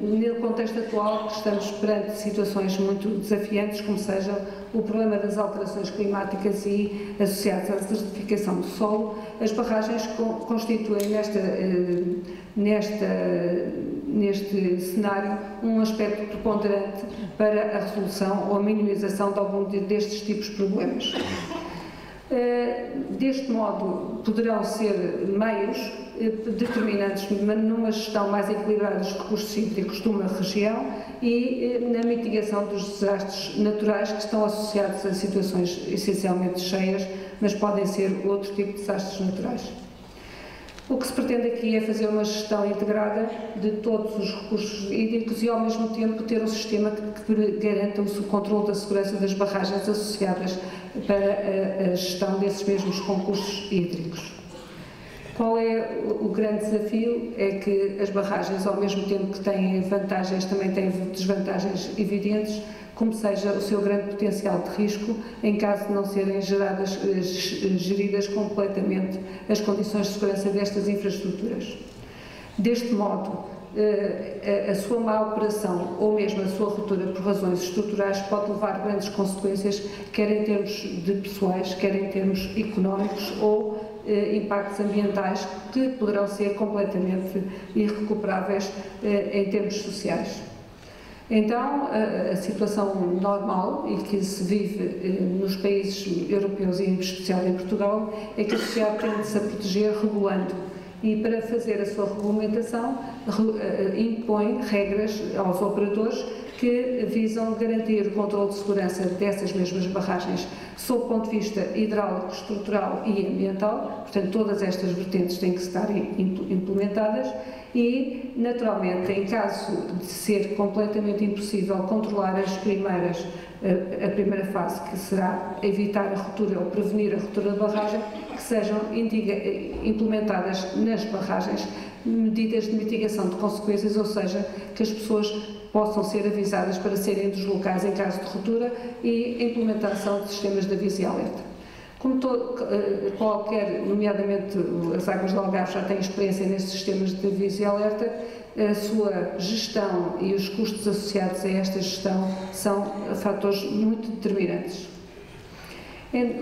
no contexto atual estamos perante situações muito desafiantes, como seja o problema das alterações climáticas e associadas à desertificação do solo. As barragens constituem neste cenário um aspecto preponderante para a resolução ou a minimização de algum destes tipos de problemas. Deste modo, poderão ser meios determinantes numa gestão mais equilibrada dos recursos hídricos de uma região e na mitigação dos desastres naturais que estão associados a situações essencialmente cheias, mas podem ser outro tipo de desastres naturais. O que se pretende aqui é fazer uma gestão integrada de todos os recursos hídricos e, ao mesmo tempo, ter um sistema que garanta o controle da segurança das barragens associadas para a gestão desses mesmos recursos hídricos. Qual é o grande desafio? É que as barragens, ao mesmo tempo que têm vantagens, também têm desvantagens evidentes, como seja o seu grande potencial de risco em caso de não serem geridas completamente as condições de segurança destas infraestruturas. Deste modo, a sua má operação ou mesmo a sua ruptura por razões estruturais pode levar grandes consequências, quer em termos de pessoais, quer em termos económicos ou impactos ambientais que poderão ser completamente irrecuperáveis em termos sociais. Então, a situação normal e que se vive nos países europeus e em especial em Portugal é que a sociedade tende-se a proteger regulando e, para fazer a sua regulamentação, impõe regras aos operadores que visam garantir o controle de segurança dessas mesmas barragens sob o ponto de vista hidráulico, estrutural e ambiental. Portanto, todas estas vertentes têm que estar implementadas e, naturalmente, em caso de ser completamente impossível controlar a primeira fase, que será evitar a ruptura ou prevenir a ruptura da barragem, que sejam implementadas nas barragens medidas de mitigação de consequências, ou seja, que as pessoas possam ser avisadas para serem dos locais em caso de ruptura e a implementação de sistemas de aviso e alerta. Como nomeadamente as Águas do Algarve já têm experiência nestes sistemas de aviso e alerta, a sua gestão e os custos associados a esta gestão são fatores muito determinantes.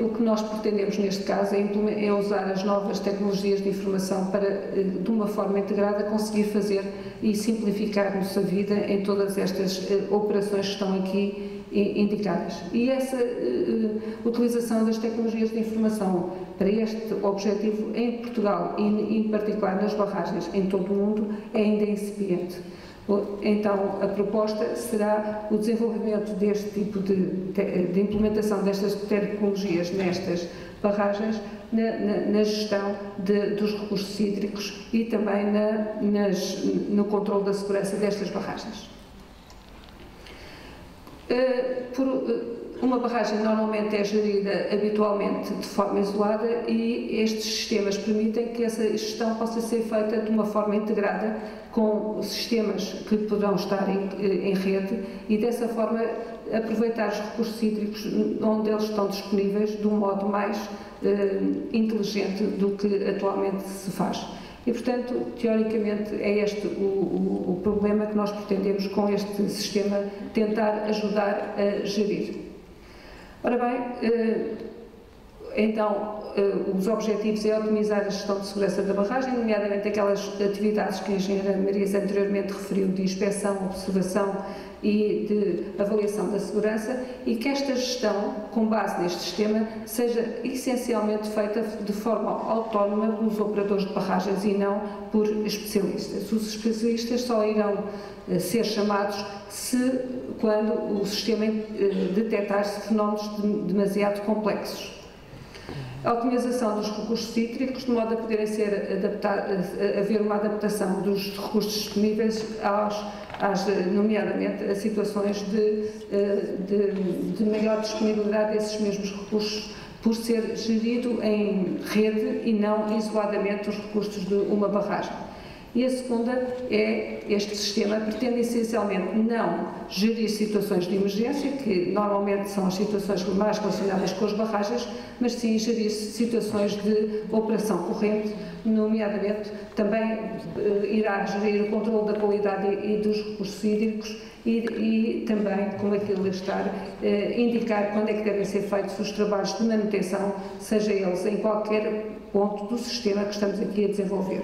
O que nós pretendemos neste caso é usar as novas tecnologias de informação para, de uma forma integrada, conseguir fazer e simplificar-nos a vida em todas estas operações que estão aqui indicadas. E essa utilização das tecnologias de informação para este objetivo em Portugal e em particular nas barragens em todo o mundo é ainda incipiente. Então, a proposta será o desenvolvimento deste tipo de implementação destas tecnologias nestas barragens, na gestão dos recursos hídricos e também no controle da segurança destas barragens. Uma barragem normalmente é gerida habitualmente de forma isolada e estes sistemas permitem que essa gestão possa ser feita de uma forma integrada com sistemas que poderão estar em rede e dessa forma aproveitar os recursos hídricos onde eles estão disponíveis de um modo mais inteligente do que atualmente se faz. E, portanto, teoricamente, é este o problema que nós pretendemos com este sistema tentar ajudar a gerir. Ora bem, então, os objetivos é otimizar a gestão de segurança da barragem, nomeadamente aquelas atividades que a engenheira Marisa anteriormente referiu de inspeção, observação e de avaliação da segurança e que esta gestão, com base neste sistema, seja essencialmente feita de forma autónoma pelos operadores de barragens e não por especialistas. Os especialistas só irão ser chamados quando o sistema detectar-se fenómenos demasiado complexos. A otimização dos recursos hídricos, de modo a poderem haver uma adaptação dos recursos disponíveis nomeadamente a situações de maior disponibilidade desses mesmos recursos, por ser gerido em rede e não isoladamente os recursos de uma barragem. E a segunda é, este sistema pretende essencialmente não gerir situações de emergência, que normalmente são as situações mais relacionadas com as barragens, mas sim gerir situações de operação corrente, nomeadamente também irá gerir o controle da qualidade e dos recursos hídricos e também, como aquilo estar, indicar quando é que devem ser feitos os trabalhos de manutenção, seja eles em qualquer ponto do sistema que estamos aqui a desenvolver.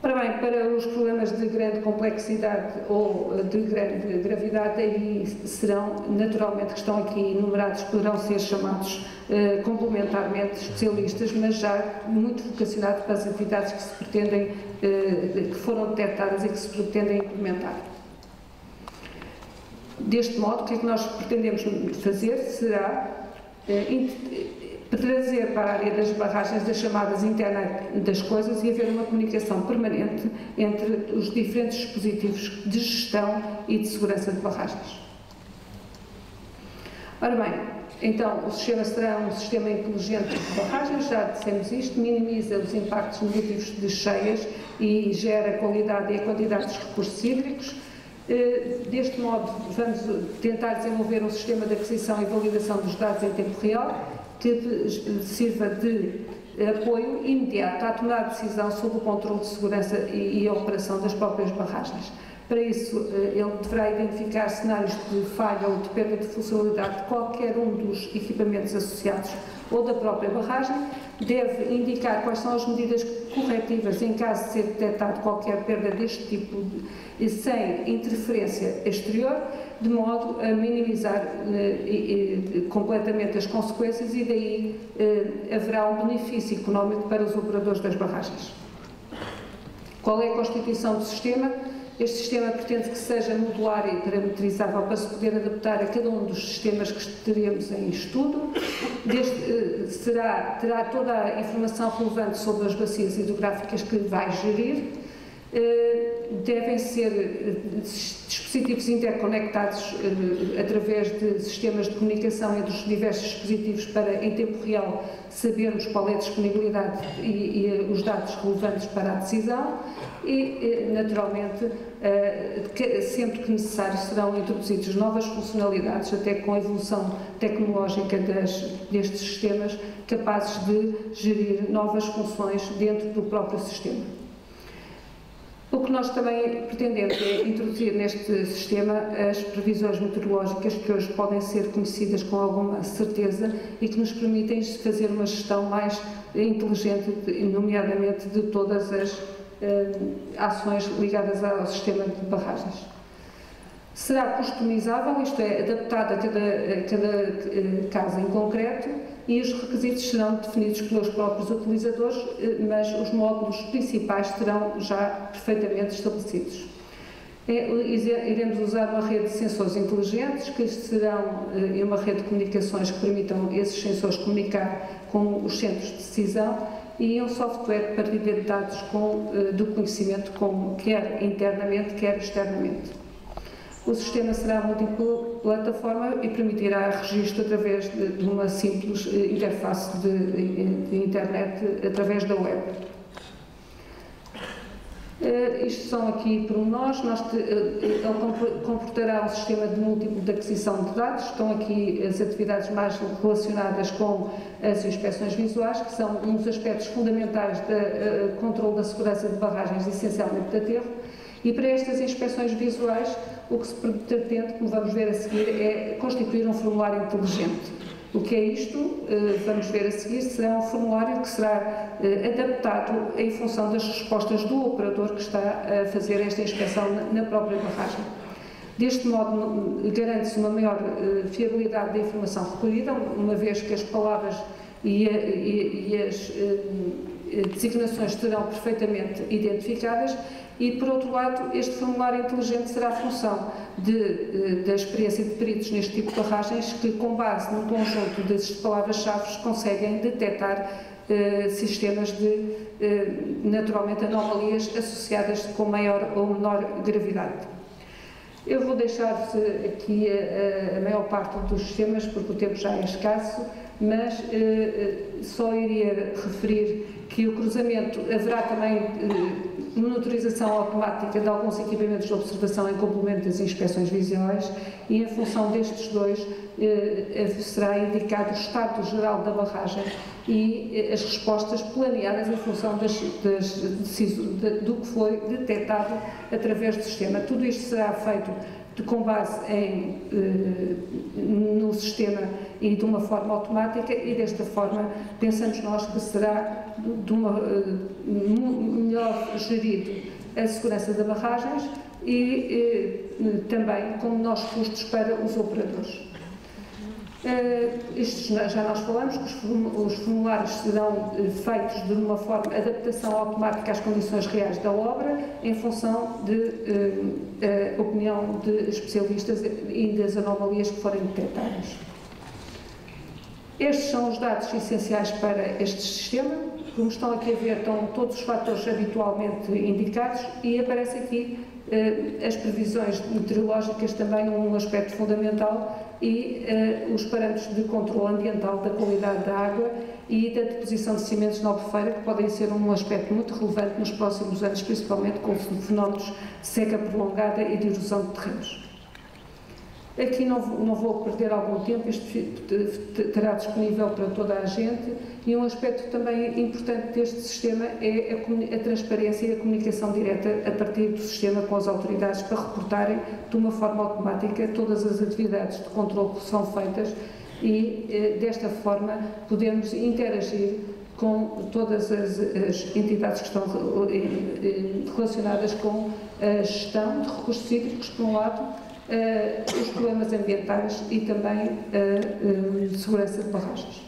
Ora bem, para os problemas de grande complexidade ou de grande gravidade, aí serão, naturalmente, que estão aqui enumerados, poderão ser chamados complementarmente especialistas, mas já muito vocacionados para as atividades que se pretendem, que foram detectadas e que se pretendem implementar. Deste modo, o que é que nós pretendemos fazer será trazer para a área das barragens das chamadas internet das coisas e haver uma comunicação permanente entre os diferentes dispositivos de gestão e de segurança de barragens. Ora bem, então o sistema será um sistema inteligente de barragens, já dissemos isto, minimiza os impactos negativos de cheias e gera a qualidade e a quantidade dos recursos hídricos. Deste modo, vamos tentar desenvolver um sistema de aquisição e validação dos dados em tempo real, que sirva de apoio imediato à tomada de decisão sobre o controle de segurança e a operação das próprias barragens. Para isso, ele deverá identificar cenários de falha ou de perda de funcionalidade de qualquer um dos equipamentos associados ou da própria barragem, deve indicar quais são as medidas corretivas em caso de ser detectado qualquer perda deste tipo, sem interferência exterior, de modo a minimizar completamente as consequências e daí haverá um benefício económico para os operadores das barragens. Qual é a constituição do sistema? Este sistema pretende que seja modular e parametrizável para se poder adaptar a cada um dos sistemas que teremos em estudo. Terá toda a informação relevante sobre as bacias hidrográficas que vai gerir. Devem ser dispositivos interconectados através de sistemas de comunicação entre os diversos dispositivos para, em tempo real, sabermos qual é a disponibilidade e os dados relevantes para a decisão e, naturalmente, sempre que necessário serão introduzidas novas funcionalidades, até com a evolução tecnológica destes sistemas, capazes de gerir novas funções dentro do próprio sistema. O que nós também pretendemos é introduzir neste sistema as previsões meteorológicas que hoje podem ser conhecidas com alguma certeza e que nos permitem fazer uma gestão mais inteligente, nomeadamente de todas as ações ligadas ao sistema de barragens. Será customizável, isto é, adaptado a cada caso em concreto, e os requisitos serão definidos pelos próprios utilizadores, mas os módulos principais estarão já perfeitamente estabelecidos. Iremos usar uma rede de sensores inteligentes, que serão uma rede de comunicações que permitam esses sensores comunicar com os centros de decisão, e um software para partilha de dados do conhecimento, quer internamente, quer externamente. O sistema será multiplataforma e permitirá registro através de uma simples interface de internet através da web. Isto são aqui pormenores. Ele comportará um sistema de múltiplo de aquisição de dados. Estão aqui as atividades mais relacionadas com as inspeções visuais, que são um dos aspectos fundamentais do controle da segurança de barragens, essencialmente de aterro. E para estas inspeções visuais, o que se pretende, como vamos ver a seguir, é constituir um formulário inteligente. O que é isto? Vamos ver a seguir. Será um formulário que será adaptado em função das respostas do operador que está a fazer esta inspeção na própria barragem. Deste modo, garante-se uma maior fiabilidade da informação recolhida, uma vez que as palavras e as designações serão perfeitamente identificadas. E, por outro lado, este formulário inteligente será a função da experiência de peritos neste tipo de barragens, que, com base num conjunto de palavras-chave, conseguem detectar sistemas de, naturalmente, anomalias associadas com maior ou menor gravidade. Eu vou deixar aqui a maior parte dos sistemas, porque o tempo já é escasso, mas só iria referir que o cruzamento haverá também monitorização automática de alguns equipamentos de observação em complemento das inspeções visuais, e em função destes dois será indicado o estado geral da barragem e as respostas planeadas em função do que foi detectado através do sistema. Tudo isto será feito com base no sistema e de uma forma automática, e desta forma pensamos nós que será melhor gerido a segurança das barragens e também com menores custos para os operadores. Isto já nós falamos, que os formulários serão feitos de uma forma de adaptação automática às condições reais da obra, em função de opinião de especialistas e das anomalias que forem detectadas. Estes são os dados essenciais para este sistema. Como estão aqui a ver, estão todos os fatores habitualmente indicados, e aparece aqui as previsões meteorológicas, também um aspecto fundamental, e os parâmetros de controle ambiental da qualidade da água e da deposição de cimentos na Albufeira, que podem ser um aspecto muito relevante nos próximos anos, principalmente com fenómenos de seca prolongada e de erosão de terrenos. Aqui não vou perder algum tempo, isto estará disponível para toda a gente, e um aspecto também importante deste sistema é a transparência e a comunicação direta a partir do sistema com as autoridades, para reportarem de uma forma automática todas as atividades de controle que são feitas, e desta forma podemos interagir com todas as entidades que estão relacionadas com a gestão de recursos hídricos, por um lado, os problemas ambientais e também a segurança de barragens.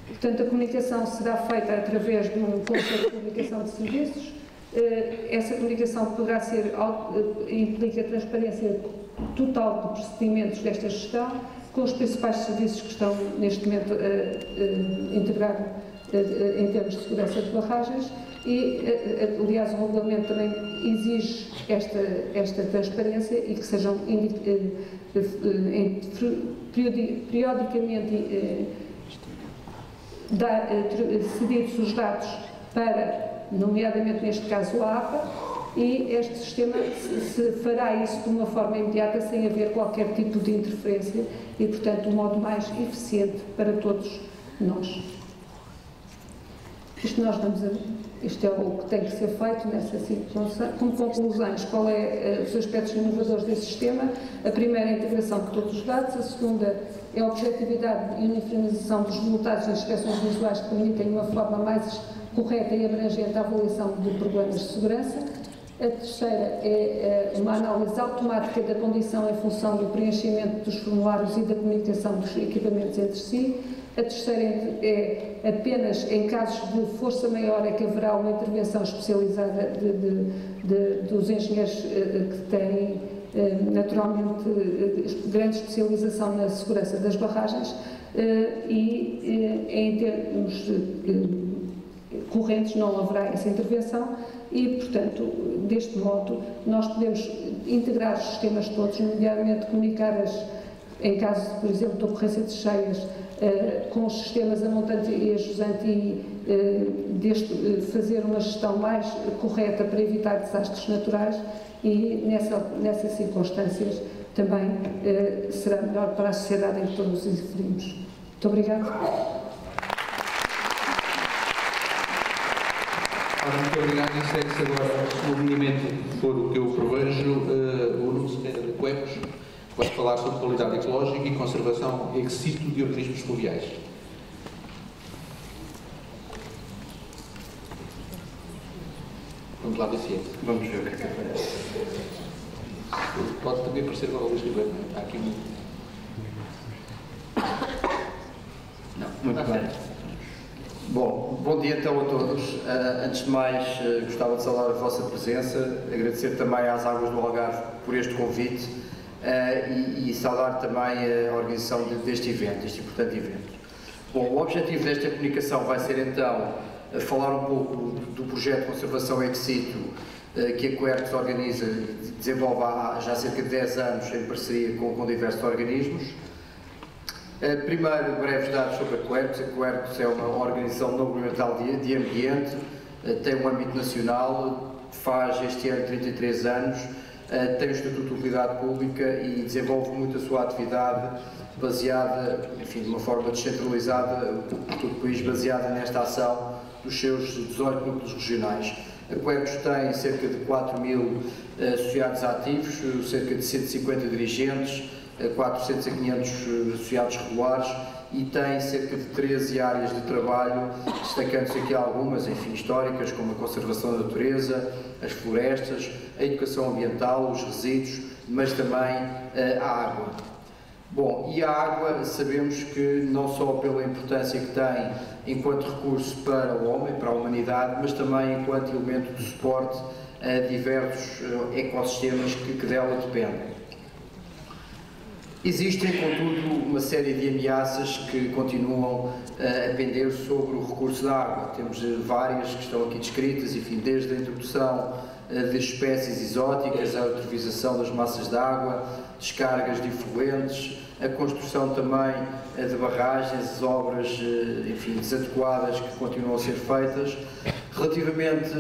Portanto, a comunicação será feita através de um conceito de comunicação de serviços. Essa comunicação poderá implica a transparência total de procedimentos desta gestão, com os principais serviços que estão neste momento integrados em termos de segurança de barragens, e, aliás, o regulamento também exige esta transparência, e que sejam periodicamente cedidos os dados para, nomeadamente neste caso, a APA, e este sistema se fará isso de uma forma imediata, sem haver qualquer tipo de interferência, e, portanto, de um modo mais eficiente para todos nós. Isto é o que tem que ser feito nessa situação. Como conclusões, qual é os aspectos inovadores desse sistema? A primeira é a integração de todos os dados, a segunda é a objetividade e uniformização dos resultados das inspeções visuais, que permitem uma forma mais correta e abrangente a avaliação de problemas de segurança. A terceira é uma análise automática da condição em função do preenchimento dos formulários e da comunicação dos equipamentos entre si. A terceira é apenas em casos de força maior é que haverá uma intervenção especializada dos engenheiros que têm naturalmente grande especialização na segurança das barragens e em termos correntes não haverá essa intervenção e, portanto, deste modo, nós podemos integrar os sistemas todos, nomeadamente comunicar em caso, por exemplo, de ocorrência de cheias, com os sistemas a montante e a jusante e fazer uma gestão mais correta para evitar desastres naturais e nessas circunstâncias também será melhor para a sociedade em que todos nos inserimos. Muito obrigada. Muito obrigado. E segue-se agora, no alinhamento for o que eu prevejo, o Nuno Sequeira de Cuecos, que vai falar sobre qualidade ecológica e conservação ex situ de organismos fluviais. Vamos lá ver se é. Vamos ver o que é que aparece. Pode também aparecer agora o Luís Ribeiro, não é? Há aqui um... Não, muito bem. Bom dia então a todos. Antes de mais, gostava de saudar a vossa presença, agradecer também às Águas do Algarve por este convite e saudar também a organização deste evento, este importante evento. Bom, o objetivo desta comunicação vai ser então falar um pouco do projeto de conservação ex situ que a Quercus organiza e desenvolve há já cerca de 10 anos em parceria com diversos organismos. Primeiro, breves dados sobre a Quercus. A Quercus é uma organização não governamental de ambiente, tem um âmbito nacional, faz este ano 33 anos, tem o Estatuto de Utilidade Pública e desenvolve muito a sua atividade baseada, enfim, de uma forma descentralizada, por todo o país, baseada nesta ação dos seus 18 núcleos regionais. A Quercus tem cerca de 4.000 associados ativos, cerca de 150 dirigentes, 400 a 500 associados regulares e tem cerca de 13 áreas de trabalho, destacando-se aqui algumas, enfim, históricas, como a conservação da natureza, as florestas, a educação ambiental, os resíduos, mas também a água. Bom, e a água sabemos que não só pela importância que tem enquanto recurso para o homem, para a humanidade, mas também enquanto elemento de suporte a diversos ecossistemas que dela dependem. Existem, contudo, uma série de ameaças que continuam a pender sobre o recurso da água. Temos várias que estão aqui descritas, enfim, desde a introdução de espécies exóticas, a eutrofização das massas de água, descargas de efluentes, a construção também de barragens, obras, enfim, desadequadas que continuam a ser feitas. Relativamente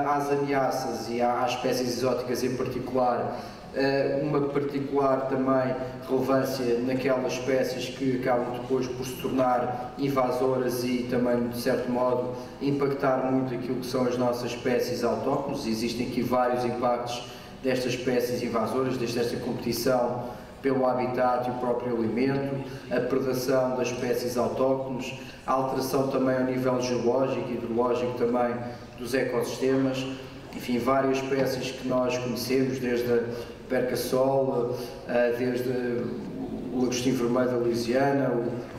às ameaças e às espécies exóticas em particular, uma particular também relevância naquelas espécies que acabam depois por se tornar invasoras e também, de certo modo, impactar muito aquilo que são as nossas espécies autóctones. Existem aqui vários impactos destas espécies invasoras, desde esta competição pelo habitat e o próprio alimento, a predação das espécies autóctones, a alteração também ao nível geológico e hidrológico também dos ecossistemas, enfim, várias espécies que nós conhecemos, desde a perca-sol, desde o lagostim vermelho da Louisiana,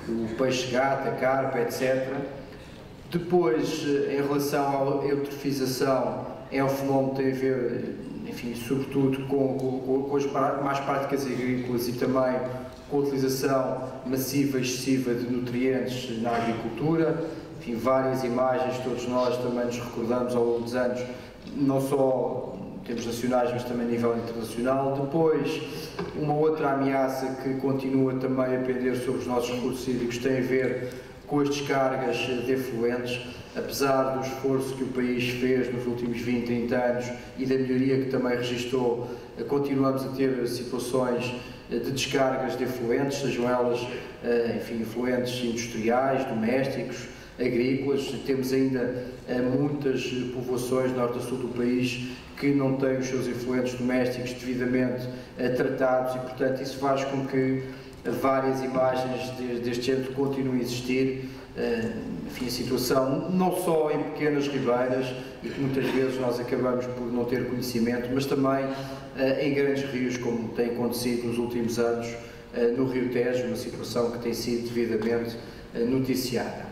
o peixe-gato, a carpa, etc. Depois, em relação à eutrofização, é um fenómeno que tem a ver, enfim, sobretudo com as más práticas agrícolas e também com a utilização massiva e excessiva de nutrientes na agricultura. Enfim, várias imagens, todos nós também nos recordamos ao longo dos anos, não só em termos nacionais, mas também a nível internacional. Depois, uma outra ameaça que continua também a pender sobre os nossos recursos hídricos tem a ver com as descargas de efluentes. Apesar do esforço que o país fez nos últimos 20, 30 anos e da melhoria que também registou, continuamos a ter situações de descargas de efluentes, sejam elas, enfim, efluentes industriais, domésticos, agrícolas. Temos ainda muitas povoações norte a sul do país que não têm os seus efluentes domésticos devidamente tratados e, portanto, isso faz com que várias imagens deste género continuem a existir. Enfim, a situação não só em pequenas ribeiras e que muitas vezes nós acabamos por não ter conhecimento, mas também em grandes rios, como tem acontecido nos últimos anos no Rio Tejo, uma situação que tem sido devidamente noticiada.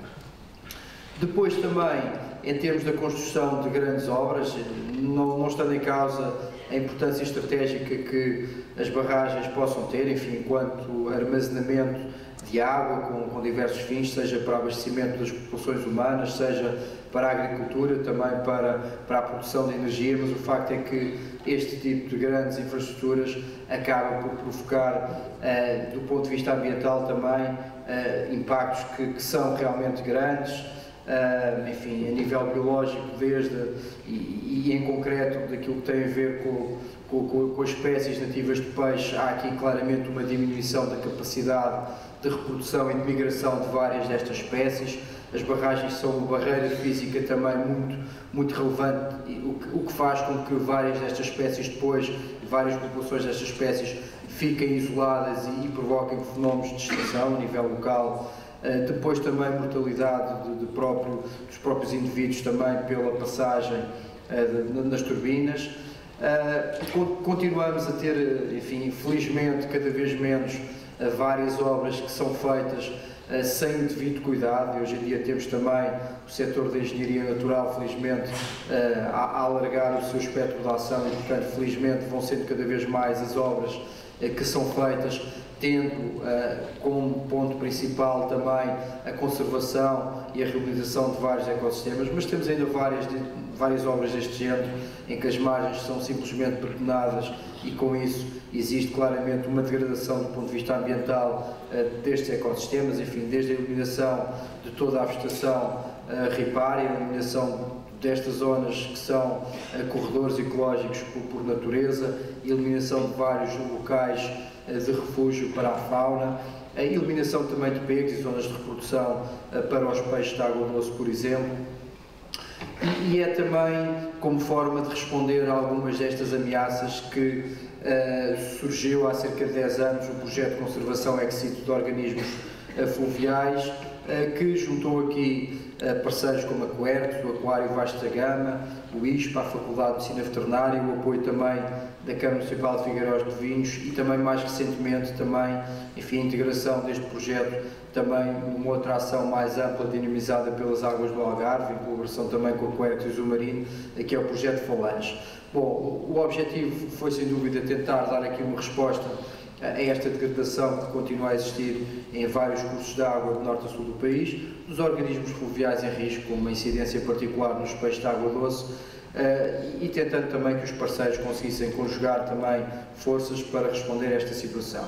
Depois também, em termos da construção de grandes obras, não estando em causa a importância estratégica que as barragens possam ter, enfim, enquanto armazenamento de água com diversos fins, seja para abastecimento das populações humanas, seja para a agricultura, também para a produção de energia, mas o facto é que este tipo de grandes infraestruturas acaba por provocar, do ponto de vista ambiental também, impactos que são realmente grandes, enfim, a nível biológico e em concreto daquilo que tem a ver com as espécies nativas de peixe. Há aqui claramente uma diminuição da capacidade de reprodução e de migração de várias destas espécies. As barragens são uma barreira física também muito relevante, o que faz com que várias destas espécies depois, várias populações destas espécies, fiquem isoladas e provoquem fenómenos de extinção a nível local. Depois também mortalidade dos próprios indivíduos também pela passagem nas turbinas. Continuamos a ter, enfim, infelizmente, cada vez menos várias obras que são feitas sem o devido cuidado, e hoje em dia temos também o setor da engenharia natural, felizmente, a alargar o seu espectro de ação e, portanto, felizmente vão sendo cada vez mais as obras que são feitas, tendo como ponto principal também a conservação e a reabilitação de vários ecossistemas, mas temos ainda várias obras deste género em que as margens são simplesmente betonadas e com isso existe claramente uma degradação do ponto de vista ambiental destes ecossistemas, enfim, desde a eliminação de toda a vegetação ripária, a eliminação destas zonas que são corredores ecológicos por natureza, a eliminação de vários locais de refúgio para a fauna, a eliminação também de pegos e zonas de reprodução para os peixes de água doce, por exemplo. E é também como forma de responder a algumas destas ameaças que surgiu há cerca de 10 anos o projeto de conservação ex situ de organismos fluviais, que juntou aqui parceiros como a Coertes, o Aquário Vasco da Gama, o ISPA, a Faculdade de Medicina Veterinária, o apoio também da Câmara Municipal de Figueiredo de Vinhos e também, mais recentemente, também, enfim, a integração deste projeto também numa outra ação mais ampla, dinamizada pelas Águas do Algarve, em colaboração também com a Coertes e o Zumarino, que é o projeto Falange. Bom, o objetivo foi, sem dúvida, tentar dar aqui uma resposta a esta degradação que continua a existir em vários cursos de água de norte a sul do país, dos organismos fluviais em risco, com uma incidência particular nos peixes de água doce, e tentando também que os parceiros conseguissem conjugar também forças para responder a esta situação.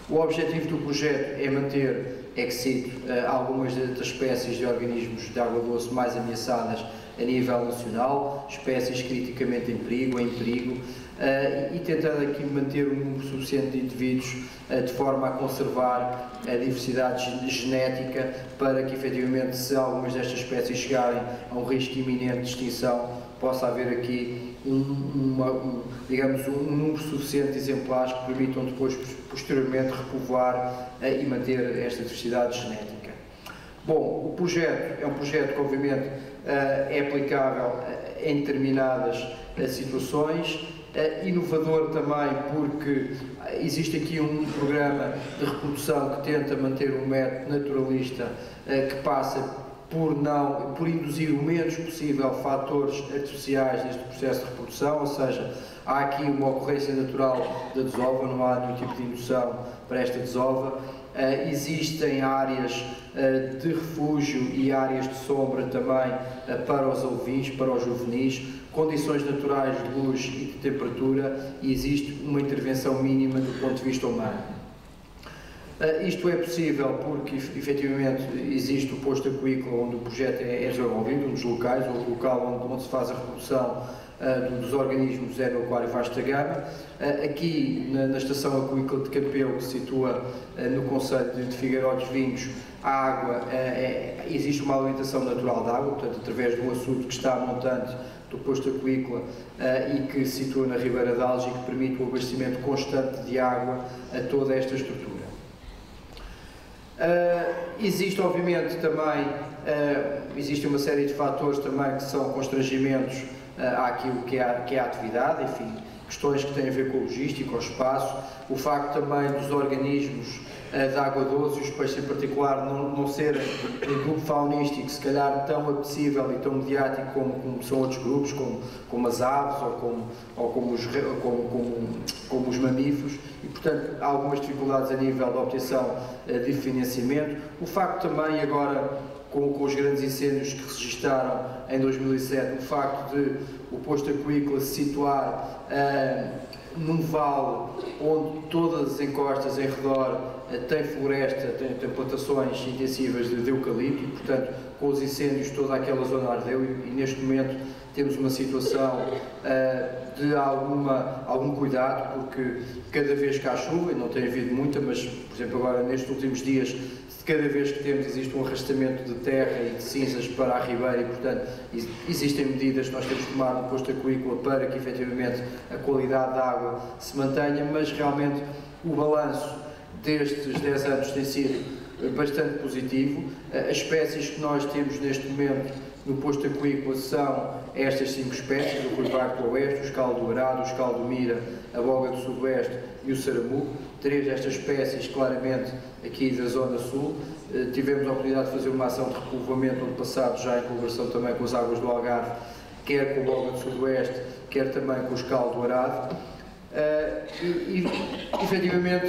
O objetivo do projeto é manter ex situ algumas das espécies de organismos de água doce mais ameaçadas a nível nacional, espécies criticamente em perigo, e tentando aqui manter um número suficiente de indivíduos de forma a conservar a diversidade genética para que, efetivamente, se algumas destas espécies chegarem a um risco iminente de extinção, possa haver aqui digamos, um número suficiente de exemplares que permitam depois, posteriormente, repovoar e manter esta diversidade genética. Bom, o projeto é um projeto que, obviamente, é aplicável em determinadas situações, inovador também porque existe aqui um programa de reprodução que tenta manter um método naturalista que passa por induzir o menos possível fatores artificiais neste processo de reprodução, ou seja, há aqui uma ocorrência natural da desova, não há nenhum tipo de indução para esta desova. Existem áreas de refúgio e áreas de sombra também para os alevins, para os juvenis, condições naturais de luz e de temperatura, e existe uma intervenção mínima do ponto de vista humano. Isto é possível porque, efetivamente, existe o posto aquícola onde o projeto é desenvolvido, um dos locais, o local onde se faz a reprodução dos organismos é no Aquário Vasco da Gama. Aqui na estação aquícola de Campeu, que se situa no concelho de Figueiredo de Vinhos, a água, existe uma alimentação natural de água, portanto, através de um açude que está montante do posto aquícola e que se situa na Ribeira de Alge, que permite o abastecimento constante de água a toda esta estrutura. Existe, obviamente, também existe uma série de fatores também que são constrangimentos àquilo que é a atividade, enfim, questões que têm a ver com a logística, com o espaço, o facto também dos organismos de água doce, e os peixes em particular, não serem um grupo faunístico se calhar tão apetecível e tão mediático como são outros grupos, como as aves ou como os mamíferos, e portanto há algumas dificuldades a nível da obtenção de financiamento. O facto também agora, com os grandes incêndios que se registaram em 2007, o facto de o posto aquícola se situar num vale onde todas as encostas em redor têm floresta, têm plantações intensivas de eucalipto, e portanto com os incêndios toda aquela zona ardeu, e neste momento temos uma situação de algum cuidado, porque cada vez que há chuva, e não tem havido muita, mas por exemplo agora nestes últimos dias, cada vez que temos existe um arrastamento de terra e de cinzas para a ribeira, e portanto existem medidas que nós temos de tomar no posto aquícola para que efetivamente a qualidade da água se mantenha, mas realmente o balanço destes 10 anos tem sido bastante positivo. As espécies que nós temos neste momento no posto aquícola são estas 5 espécies: o ruivaco do oeste, o escaldo dourado, o escaldo mira, a boga do sudoeste e o saramuco. 3 destas espécies claramente aqui da zona sul. Tivemos a oportunidade de fazer uma ação de repovoamento ano passado, já em colaboração também com as águas do Algarve, quer com a boga do sudoeste, quer também com o escaldo dourado. Efetivamente,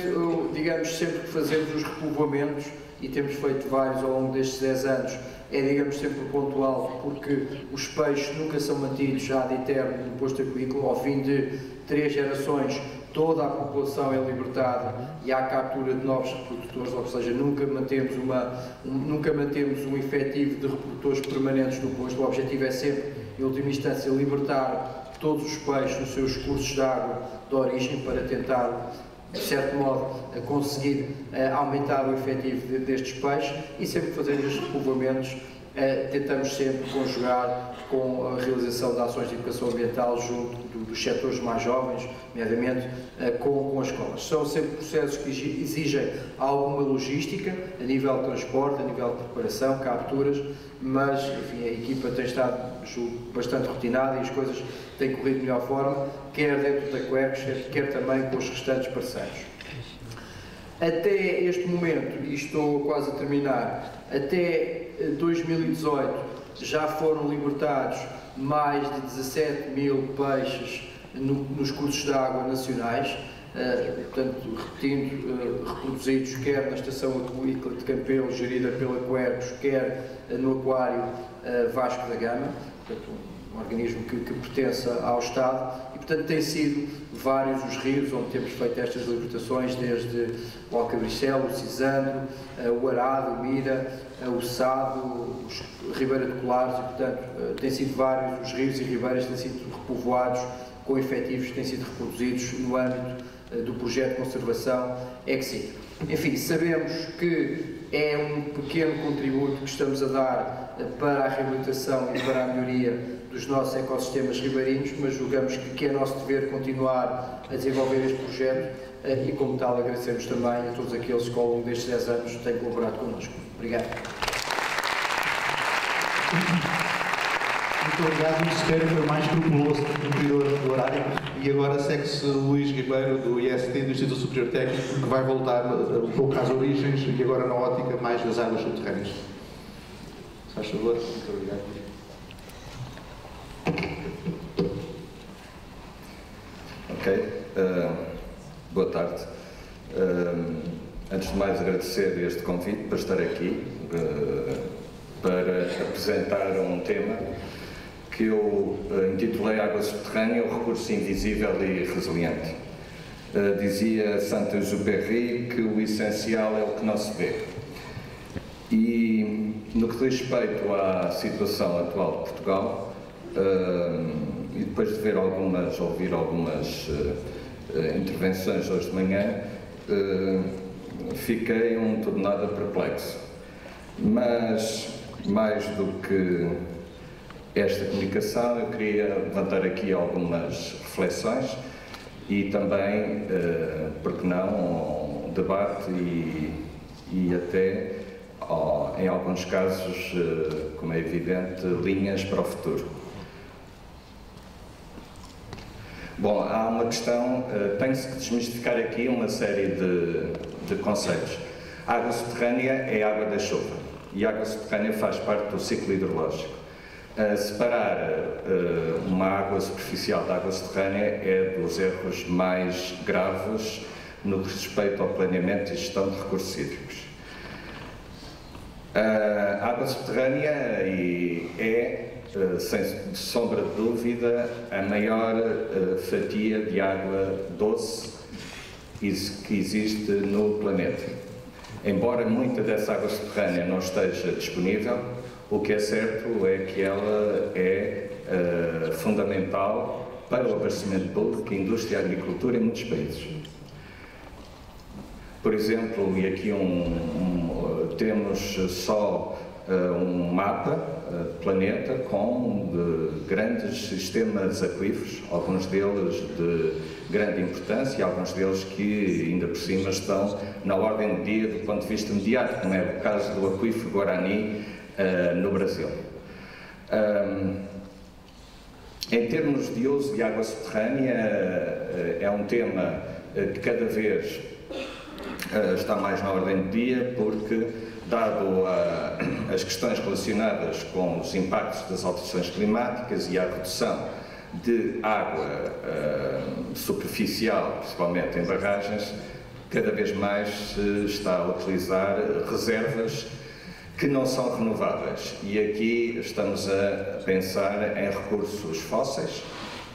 digamos, sempre que fazemos os repovoamentos, e temos feito vários ao longo destes 10 anos, é, digamos, sempre o ponto alto, porque os peixes nunca são mantidos já de eterno no posto aquícola. Ao fim de 3 gerações, toda a população é libertada e há a captura de novos reprodutores, ou seja, nunca mantemos um efetivo de reprodutores permanentes no posto. O objetivo é sempre, em última instância, libertar todos os peixes nos seus cursos de água de origem, para tentar, de certo modo, conseguir aumentar o efetivo destes peixes, e sempre que fazemos estes repovoamentos tentamos sempre conjugar com a realização de ações de educação ambiental junto dos setores mais jovens, nomeadamente com as escolas. São sempre processos que exigem alguma logística, a nível de transporte, a nível de preparação, capturas, mas enfim, a equipa tem estado bastante rotinada e as coisas têm corrido de melhor forma, quer dentro da Quercus, quer também com os restantes parceiros. Até este momento, e estou quase a terminar, até 2018 já foram libertados mais de 17 mil peixes nos cursos de água nacionais, portanto, repetindo, reproduzidos quer na estação aquícola de Campelo, gerida pela Quercus, quer no aquário Vasco da Gama, portanto, um organismo que pertence ao Estado, e portanto tem sido vários os rios onde temos feito estas libertações, desde o Alcabricelo, o Cisandro, o Arado, o Mira, o Sado, a Ribeira de Colares, e portanto tem sido vários os rios e ribeiras que têm sido repovoados com efetivos que têm sido reproduzidos no âmbito do projeto de conservação EXIT. Enfim, sabemos que é um pequeno contributo que estamos a dar para a reabilitação e para a melhoria dos nossos ecossistemas ribeirinhos, mas julgamos que é nosso dever continuar a desenvolver este projeto e, como tal, agradecemos também a todos aqueles que ao longo destes 10 anos têm colaborado connosco. Obrigado. Muito obrigado, o secretário foi o mais escrupuloso cumpridor do horário, e agora segue-se Luís Ribeiro, do IST, do Instituto Superior Técnico, que vai voltar um pouco às origens e agora na ótica mais das águas subterrâneas. Se faz favor. Muito obrigado. Ok, boa tarde. Antes de mais, agradecer este convite para estar aqui, para apresentar um tema que eu intitulei Água Subterrânea, o recurso invisível e resiliente. Dizia Saint-Exupéry que o essencial é o que não se vê. E no que diz respeito à situação atual de Portugal, e depois de ouvir algumas intervenções hoje de manhã, fiquei um todo nada perplexo. Mas, mais do que esta comunicação, eu queria levantar aqui algumas reflexões e também, por que não, um debate e até ou, em alguns casos, como é evidente, linhas para o futuro. Bom, há uma questão, tem-se que desmistificar aqui uma série de conceitos. A água subterrânea é a água da chuva e a água subterrânea faz parte do ciclo hidrológico. Separar uma água superficial da água subterrânea é dos erros mais graves no que respeita ao planeamento e gestão de recursos hídricos. A água subterrânea é, sem sombra de dúvida, a maior fatia de água doce que existe no planeta. Embora muita dessa água subterrânea não esteja disponível, o que é certo é que ela é fundamental para o abastecimento público, indústria e agricultura em muitos países. Por exemplo, e aqui temos só um mapa de planeta com grandes sistemas aquíferos, alguns deles de grande importância e alguns deles que ainda por cima estão na ordem do dia do ponto de vista imediato, como é o caso do aquífero Guarani no Brasil. Em termos de uso de água subterrânea, é um tema que cada vez está mais na ordem do dia, porque, dado as questões relacionadas com os impactos das alterações climáticas e a redução de água superficial, principalmente em barragens, cada vez mais se está a utilizar reservas que não são renováveis. E aqui estamos a pensar em recursos fósseis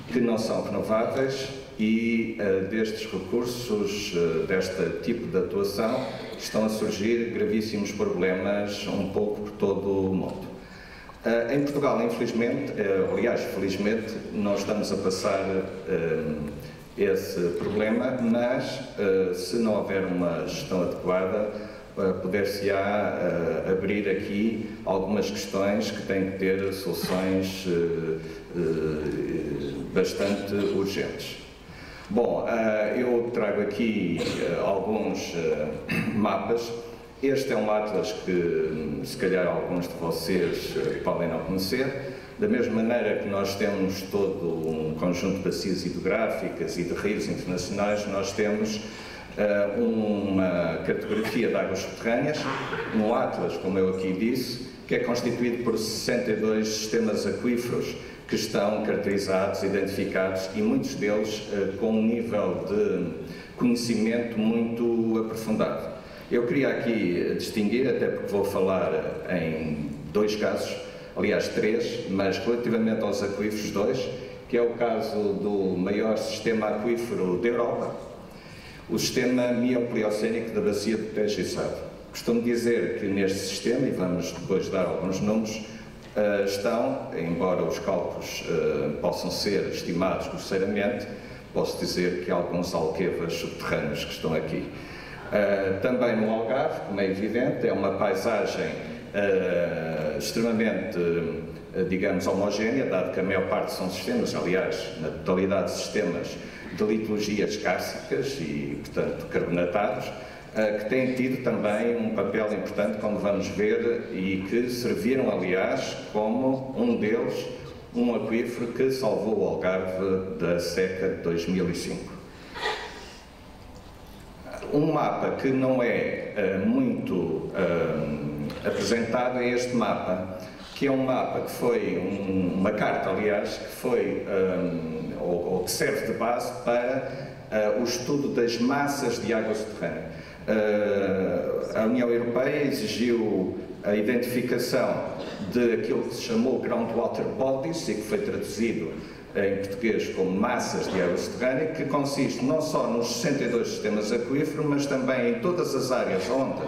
que não são renováveis e destes recursos, deste tipo de atuação, estão a surgir gravíssimos problemas um pouco por todo o mundo. Em Portugal, infelizmente, aliás, felizmente, não estamos a passar esse problema, mas se não houver uma gestão adequada, poder-se-á abrir aqui algumas questões que têm que ter soluções bastante urgentes. Bom, eu trago aqui alguns mapas. Este é um atlas que, se calhar, alguns de vocês podem não conhecer. Da mesma maneira que nós temos todo um conjunto de bacias hidrográficas e de rios internacionais, nós temos uma cartografia de águas subterrâneas, um atlas, como eu aqui disse, que é constituído por 62 sistemas aquíferos que estão caracterizados, identificados e muitos deles com um nível de conhecimento muito aprofundado. Eu queria aqui distinguir, até porque vou falar em dois casos, aliás 3, mas relativamente aos aquíferos 2, que é o caso do maior sistema aquífero da Europa, o sistema miocliocénico da bacia do Tejo e Sado. Costumo dizer que neste sistema, e vamos depois dar alguns números, estão, embora os cálculos possam ser estimados grosseiramente, posso dizer que há alguns alquevas subterrâneos que estão aqui. Também no Algarve, como é evidente, é uma paisagem extremamente, digamos, homogénea, dado que a maior parte são sistemas, aliás, na totalidade de sistemas de litologias cársicas e, portanto, carbonatados, que têm tido também um papel importante, como vamos ver, e que serviram, aliás, como um deles, um aquífero que salvou o Algarve da seca de 2005. Um mapa que não é muito apresentado é este mapa, que é um mapa que foi, uma carta, aliás, que foi, ou que serve de base para o estudo das massas de água subterrânea. A União Europeia exigiu a identificação de aquilo que se chamou groundwater bodies e que foi traduzido em português como massas de água subterrânea, que consiste não só nos 62 sistemas aquíferos, mas também em todas as áreas onde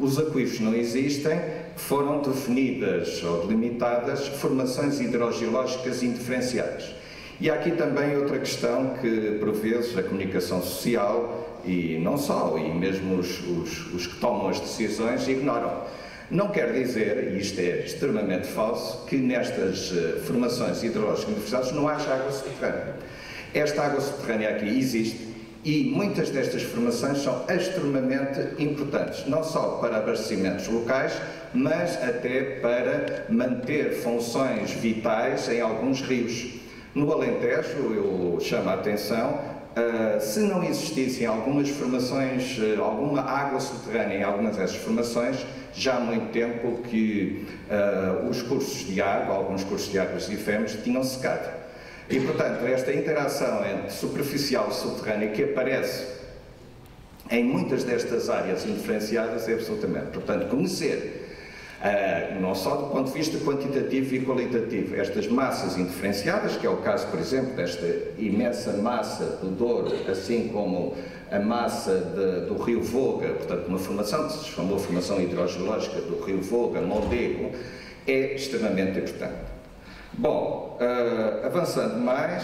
os aquíferos não existem, foram definidas ou delimitadas formações hidrogeológicas indiferenciadas. E há aqui também outra questão que, por vezes, a comunicação social, e não só, e mesmo os que tomam as decisões, ignoram. Não quer dizer, e isto é extremamente falso, que nestas formações hidrológicas indiferenciadas não haja água subterrânea. Esta água subterrânea aqui existe E muitas destas formações são extremamente importantes, não só para abastecimentos locais, mas até para manter funções vitais em alguns rios. No Alentejo, eu chamo a atenção, se não existissem algumas formações, alguma água subterrânea em algumas dessas formações, já há muito tempo que os cursos de água, alguns cursos de águas e IFEMs, tinham secado. E, portanto, esta interação entre superficial e subterrânea que aparece em muitas destas áreas indiferenciadas é absolutamente. Portanto, conhecer, não só do ponto de vista quantitativo e qualitativo, estas massas indiferenciadas, que é o caso, por exemplo, desta imensa massa do Douro, assim como a massa do Rio Voga, portanto, uma formação que se chamou formação hidrogeológica do Rio Voga, Mondego, é extremamente importante. Bom, avançando mais,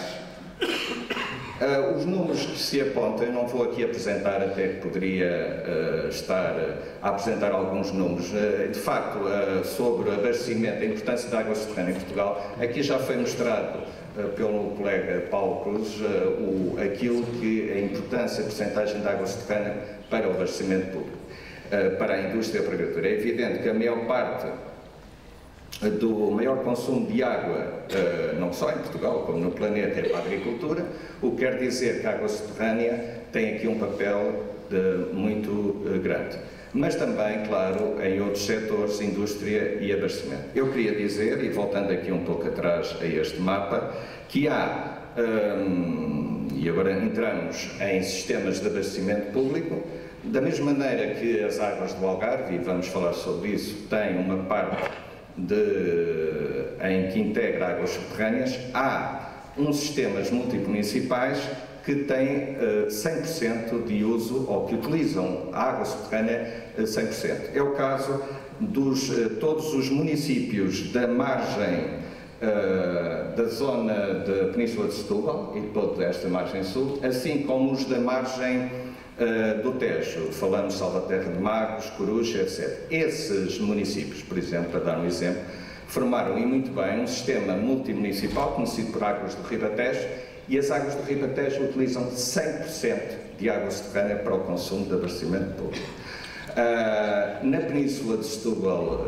os números que se apontam, eu não vou aqui apresentar, até que poderia estar a apresentar alguns números, de facto, sobre o abastecimento, a importância da água subterrânea em Portugal. Aqui já foi mostrado pelo colega Paulo Cruz aquilo que a importância, a percentagem de água subterrânea para o abastecimento público, para a indústria e a agricultura. É evidente que a maior parte do maior consumo de água, não só em Portugal, como no planeta, é para a agricultura, o que quer dizer que a água subterrânea tem aqui um papel muito grande. Mas também, claro, em outros setores, indústria e abastecimento. Eu queria dizer, e voltando aqui um pouco atrás a este mapa, que há, e agora entramos em sistemas de abastecimento público, da mesma maneira que as águas do Algarve, e vamos falar sobre isso, têm uma parte em que integra águas subterrâneas, há uns sistemas multimunicipais que têm 100% de uso, ou que utilizam a água subterrânea 100%. É o caso de todos os municípios da margem da zona da Península de Setúbal e toda esta margem sul, assim como os da margem do Tejo, falamos de Salvaterra de Magos, Coruja, etc. Esses municípios, por exemplo, para dar um exemplo, formaram, e muito bem, um sistema multimunicipal conhecido por Águas do Ribatejo, e as águas do Ribatejo utilizam 100% de água subterrânea para o consumo de abastecimento público. Na Península de Setúbal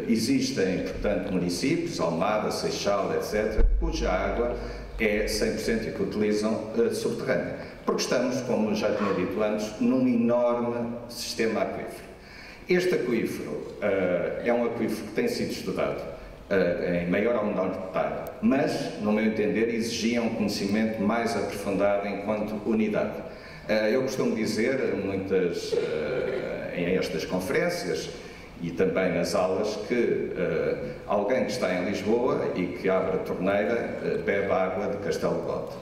existem, portanto, municípios, Almada, Seixal, etc., cuja água é 100% e que utilizam subterrânea. Porque estamos, como já tinha dito antes, num enorme sistema aquífero. Este aquífero é um aquífero que tem sido estudado em maior ou menor detalhe, mas, no meu entender, exigia um conhecimento mais aprofundado enquanto unidade. Eu costumo dizer, em estas conferências e também nas aulas, que alguém que está em Lisboa e que abre a torneira bebe água de Castelo de Gote.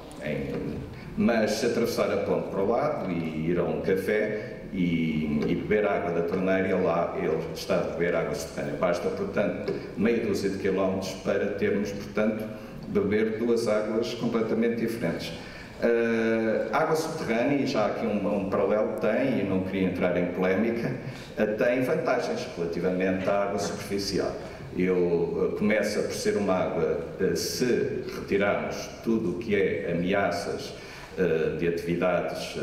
Mas se atravessar a ponte para o lado e ir a um café e beber água da torneira, lá ele está a beber água subterrânea. Basta, portanto, meia dúzia de quilómetros para termos, portanto, beber duas águas completamente diferentes. Água subterrânea, e já aqui um paralelo tem, e não queria entrar em polémica, tem vantagens relativamente à água superficial. Começa por ser uma água, se retirarmos tudo o que é ameaças de atividades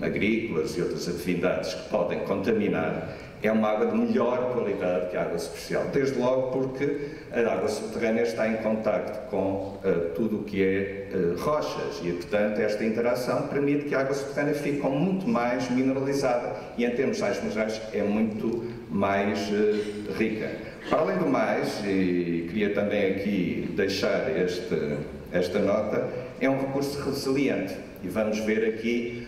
agrícolas e outras atividades que podem contaminar, é uma água de melhor qualidade que a água superficial. Desde logo porque a água subterrânea está em contacto com tudo o que é rochas e, portanto, esta interação permite que a água subterrânea fique muito mais mineralizada e, em termos sais minerais, é muito mais rica. Para além do mais, e queria também aqui deixar esta nota, é um recurso resiliente e vamos ver aqui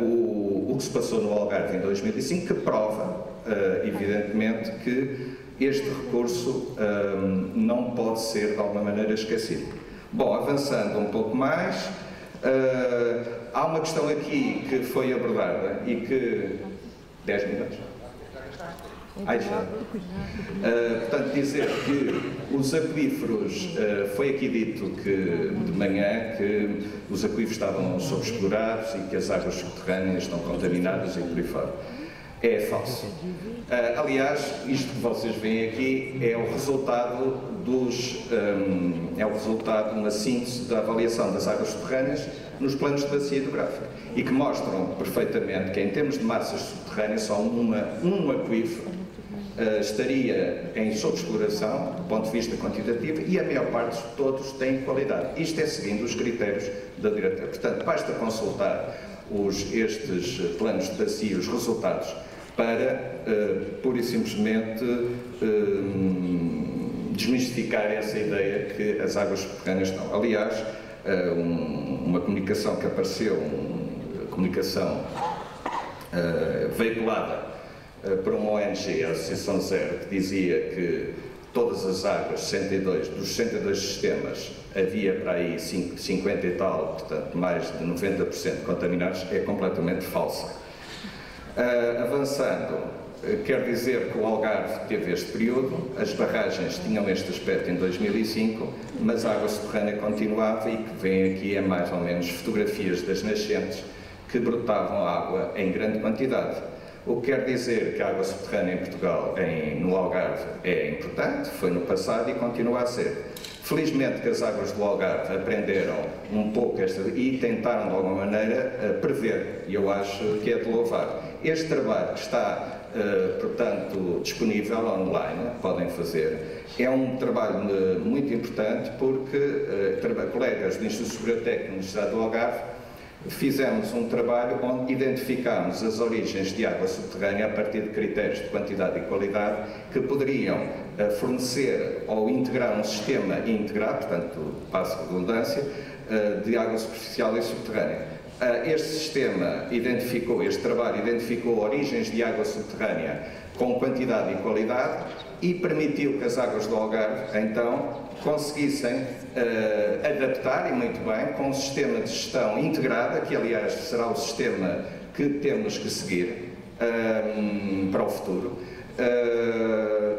o que se passou no Algarve em 2005, que prova, evidentemente, que este recurso não pode ser de alguma maneira esquecido. Bom, avançando um pouco mais, há uma questão aqui que foi abordada e que... 10 minutos? Portanto, dizer que os aquíferos, foi aqui dito que de manhã que os aquíferos estavam sobreexplorados e que as águas subterrâneas estão contaminadas e por aí fora. é falso. Aliás, isto que vocês veem aqui é o resultado de uma síntese da avaliação das águas subterrâneas nos planos de bacia hidrográfica e que mostram perfeitamente que, em termos de massas subterrâneas, só um aquífero estaria em sobreexploração do ponto de vista quantitativo e a maior parte de todos têm qualidade. Isto é seguindo os critérios da diretiva. Portanto, basta consultar estes planos de bacia, os resultados, para pura e simplesmente desmistificar essa ideia que as águas subterrâneas estão. Aliás, uma comunicação que apareceu, comunicação veiculada por uma ONG, a Associação Zero, que dizia que todas as águas, 62, dos 62 sistemas, havia para aí 50 e tal, portanto mais de 90% contaminados, é completamente falsa. Avançando, quer dizer que o Algarve teve este período, as barragens tinham este aspecto em 2005, mas a água subterrânea continuava e que vem aqui é mais ou menos fotografias das nascentes que brotavam água em grande quantidade. O que quer dizer que a água subterrânea em Portugal, no Algarve, é importante, foi no passado e continua a ser. Felizmente que as águas do Algarve aprenderam um pouco e tentaram de alguma maneira prever, e eu acho que é de louvar. Este trabalho que está, portanto, disponível online, podem fazer, é um trabalho muito importante porque colegas do Instituto Superior Técnico da Universidade do Algarve fizemos um trabalho onde identificámos as origens de água subterrânea a partir de critérios de quantidade e qualidade que poderiam fornecer ou integrar um sistema integrado, portanto, passo a redundância, de água superficial e subterrânea. Este trabalho identificou origens de água subterrânea com quantidade e qualidade e permitiu que as águas do Algarve, então, conseguissem adaptar, e muito bem, com um sistema de gestão integrada, que aliás será o sistema que temos que seguir para o futuro,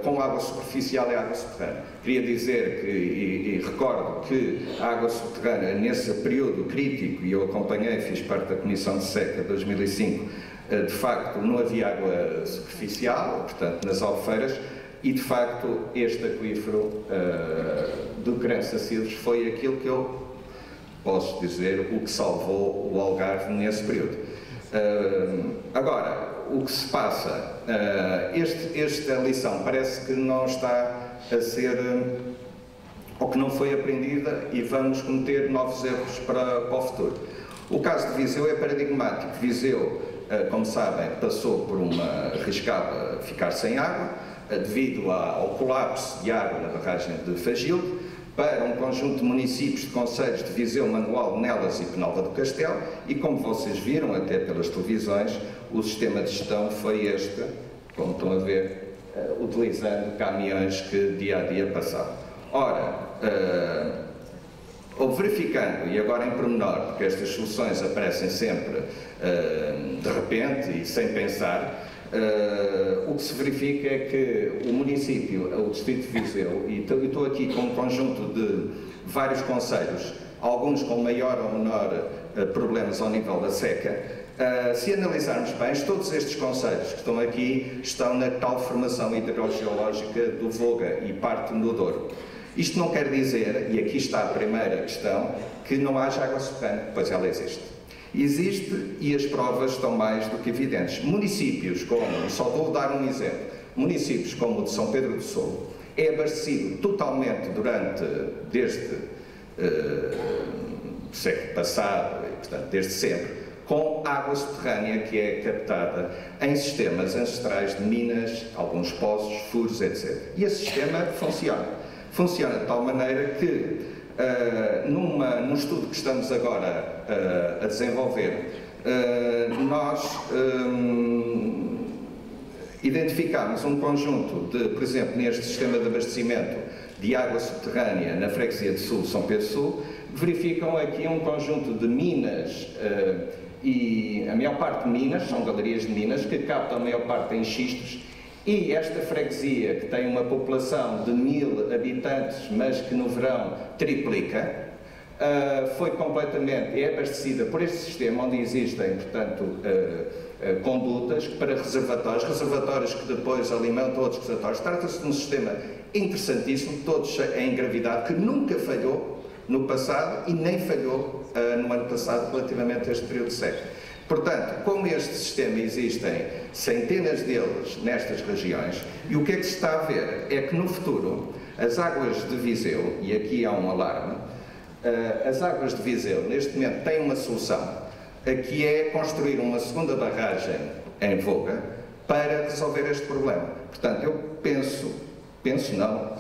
com água superficial e água subterrânea. Queria dizer que, e recordo que a água subterrânea, nesse período crítico, e eu acompanhei, fiz parte da Comissão de Seca de 2005, de facto não havia água superficial, portanto nas Albufeiras, e de facto este aquífero do Crença-Silves foi aquilo que eu posso dizer o que salvou o Algarve nesse período. Agora, o que se passa, esta lição parece que não está a ser, ou que não foi aprendida, e vamos cometer novos erros para o futuro. O caso de Viseu é paradigmático. Viseu, como sabem, passou por arriscava ficar sem água, devido ao colapso de água na barragem de Fagilde, para um conjunto de municípios de concelhos de Viseu, Manuel, Nelas e Penalva do Castelo, e como vocês viram até pelas televisões, o sistema de gestão foi este, como estão a ver, utilizando caminhões que dia a dia passavam. Ora, verificando, e agora em pormenor, porque estas soluções aparecem sempre de repente e sem pensar, o que se verifica é que o município, o distrito de Viseu, e estou aqui com um conjunto de vários concelhos, alguns com maior ou menor problemas ao nível da seca, se analisarmos bem, todos estes concelhos que estão aqui estão na tal formação hidrogeológica do Voga e parte do Douro. Isto não quer dizer, e aqui está a primeira questão, que não haja água subterrânea, pois ela existe. Existe e as provas estão mais do que evidentes. Municípios como, só vou dar um exemplo, municípios como o de São Pedro do Sul, é abastecido totalmente desde o século passado, e, portanto, desde sempre, com água subterrânea que é captada em sistemas ancestrais de minas, alguns poços, furos, etc. E esse sistema funciona. Funciona de tal maneira que, num estudo que estamos agora a desenvolver, nós identificámos um conjunto de, por exemplo, neste sistema de abastecimento de água subterrânea na freguesia de Sul, São Pedro Sul, verificam aqui um conjunto de minas, e a maior parte de minas, são galerias de minas, que captam a maior parte em xistos. E esta freguesia, que tem uma população de 1000 habitantes, mas que no verão triplica, é abastecida por este sistema, onde existem, portanto, condutas para reservatórios que depois alimentam outros reservatórios. Trata-se de um sistema interessantíssimo, todos em gravidade, que nunca falhou no passado e nem falhou no ano passado relativamente a este período seco. Portanto, como este sistema existem centenas deles nestas regiões, e o que é que se está a ver é que no futuro as águas de Viseu, e aqui há um alarme, as águas de Viseu neste momento têm uma solução, que é construir uma segunda barragem em Voga para resolver este problema. Portanto, eu penso não,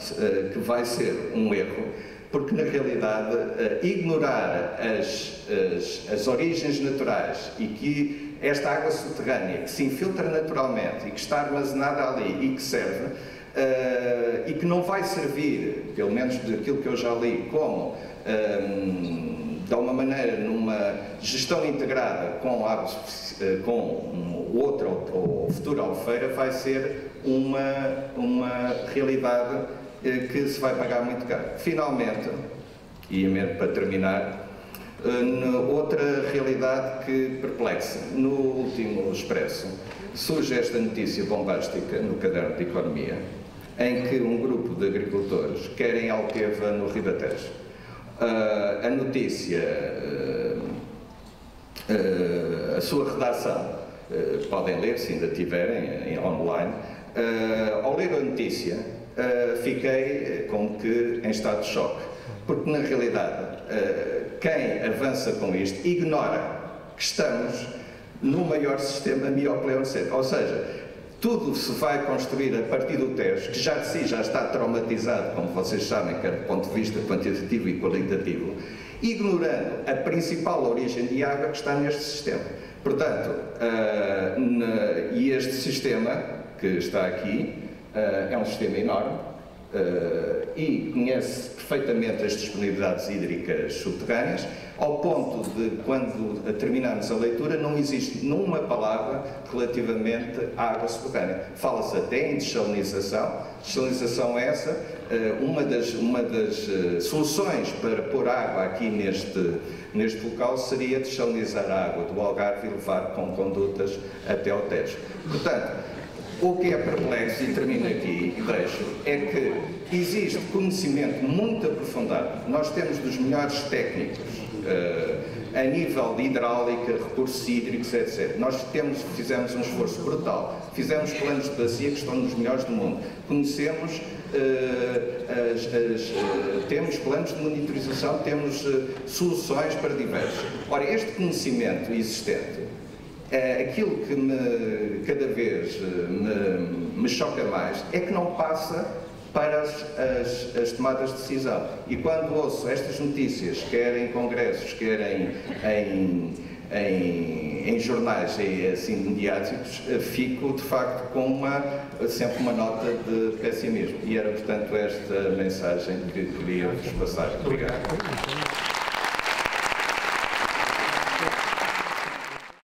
que vai ser um erro, porque na realidade ignorar as origens naturais e que esta água subterrânea que se infiltra naturalmente e que está armazenada ali e que serve e que não vai servir, pelo menos daquilo que eu já li, como de alguma maneira numa gestão integrada com outra ou futura Albufeira, vai ser uma realidade que se vai pagar muito caro. Finalmente, e mesmo para terminar, outra realidade que perplexa. No último Expresso surge esta notícia bombástica no Caderno de Economia, em que um grupo de agricultores querem Alqueva no Ribatejo. A notícia, a sua redação, podem ler se ainda tiverem online. Ao ler a notícia, fiquei como que em estado de choque, porque na realidade quem avança com isto ignora que estamos no maior sistema miopleonoceno, ou seja, tudo se vai construir a partir do Tejo, que já de si já está traumatizado, como vocês sabem, quer do ponto de vista quantitativo e qualitativo, ignorando a principal origem de água que está neste sistema. Portanto, e este sistema que está aqui é um sistema enorme e conhece perfeitamente as disponibilidades hídricas subterrâneas, ao ponto de, quando terminarmos a leitura, não existe nenhuma palavra relativamente à água subterrânea. Fala-se até em desalinização. Desalinização é essa, uma das soluções para pôr água aqui neste local seria desalinizar a água do Algarve e levar com condutas até ao Tejo. Portanto, o que é perplexo, e termino aqui e deixo, é que existe conhecimento muito aprofundado. Nós temos dos melhores técnicos a nível de hidráulica, recursos hídricos, etc. Nós fizemos um esforço brutal. Fizemos planos de bacia que estão nos melhores do mundo. Conhecemos, temos planos de monitorização, temos soluções para diversos. Ora, este conhecimento existente, aquilo que cada vez me choca mais é que não passa para as tomadas de decisão. E quando ouço estas notícias, quer em congressos, quer em jornais assim mediáticos, fico de facto com sempre uma nota de pessimismo. E era, portanto, esta mensagem que queria vos passar. Obrigado.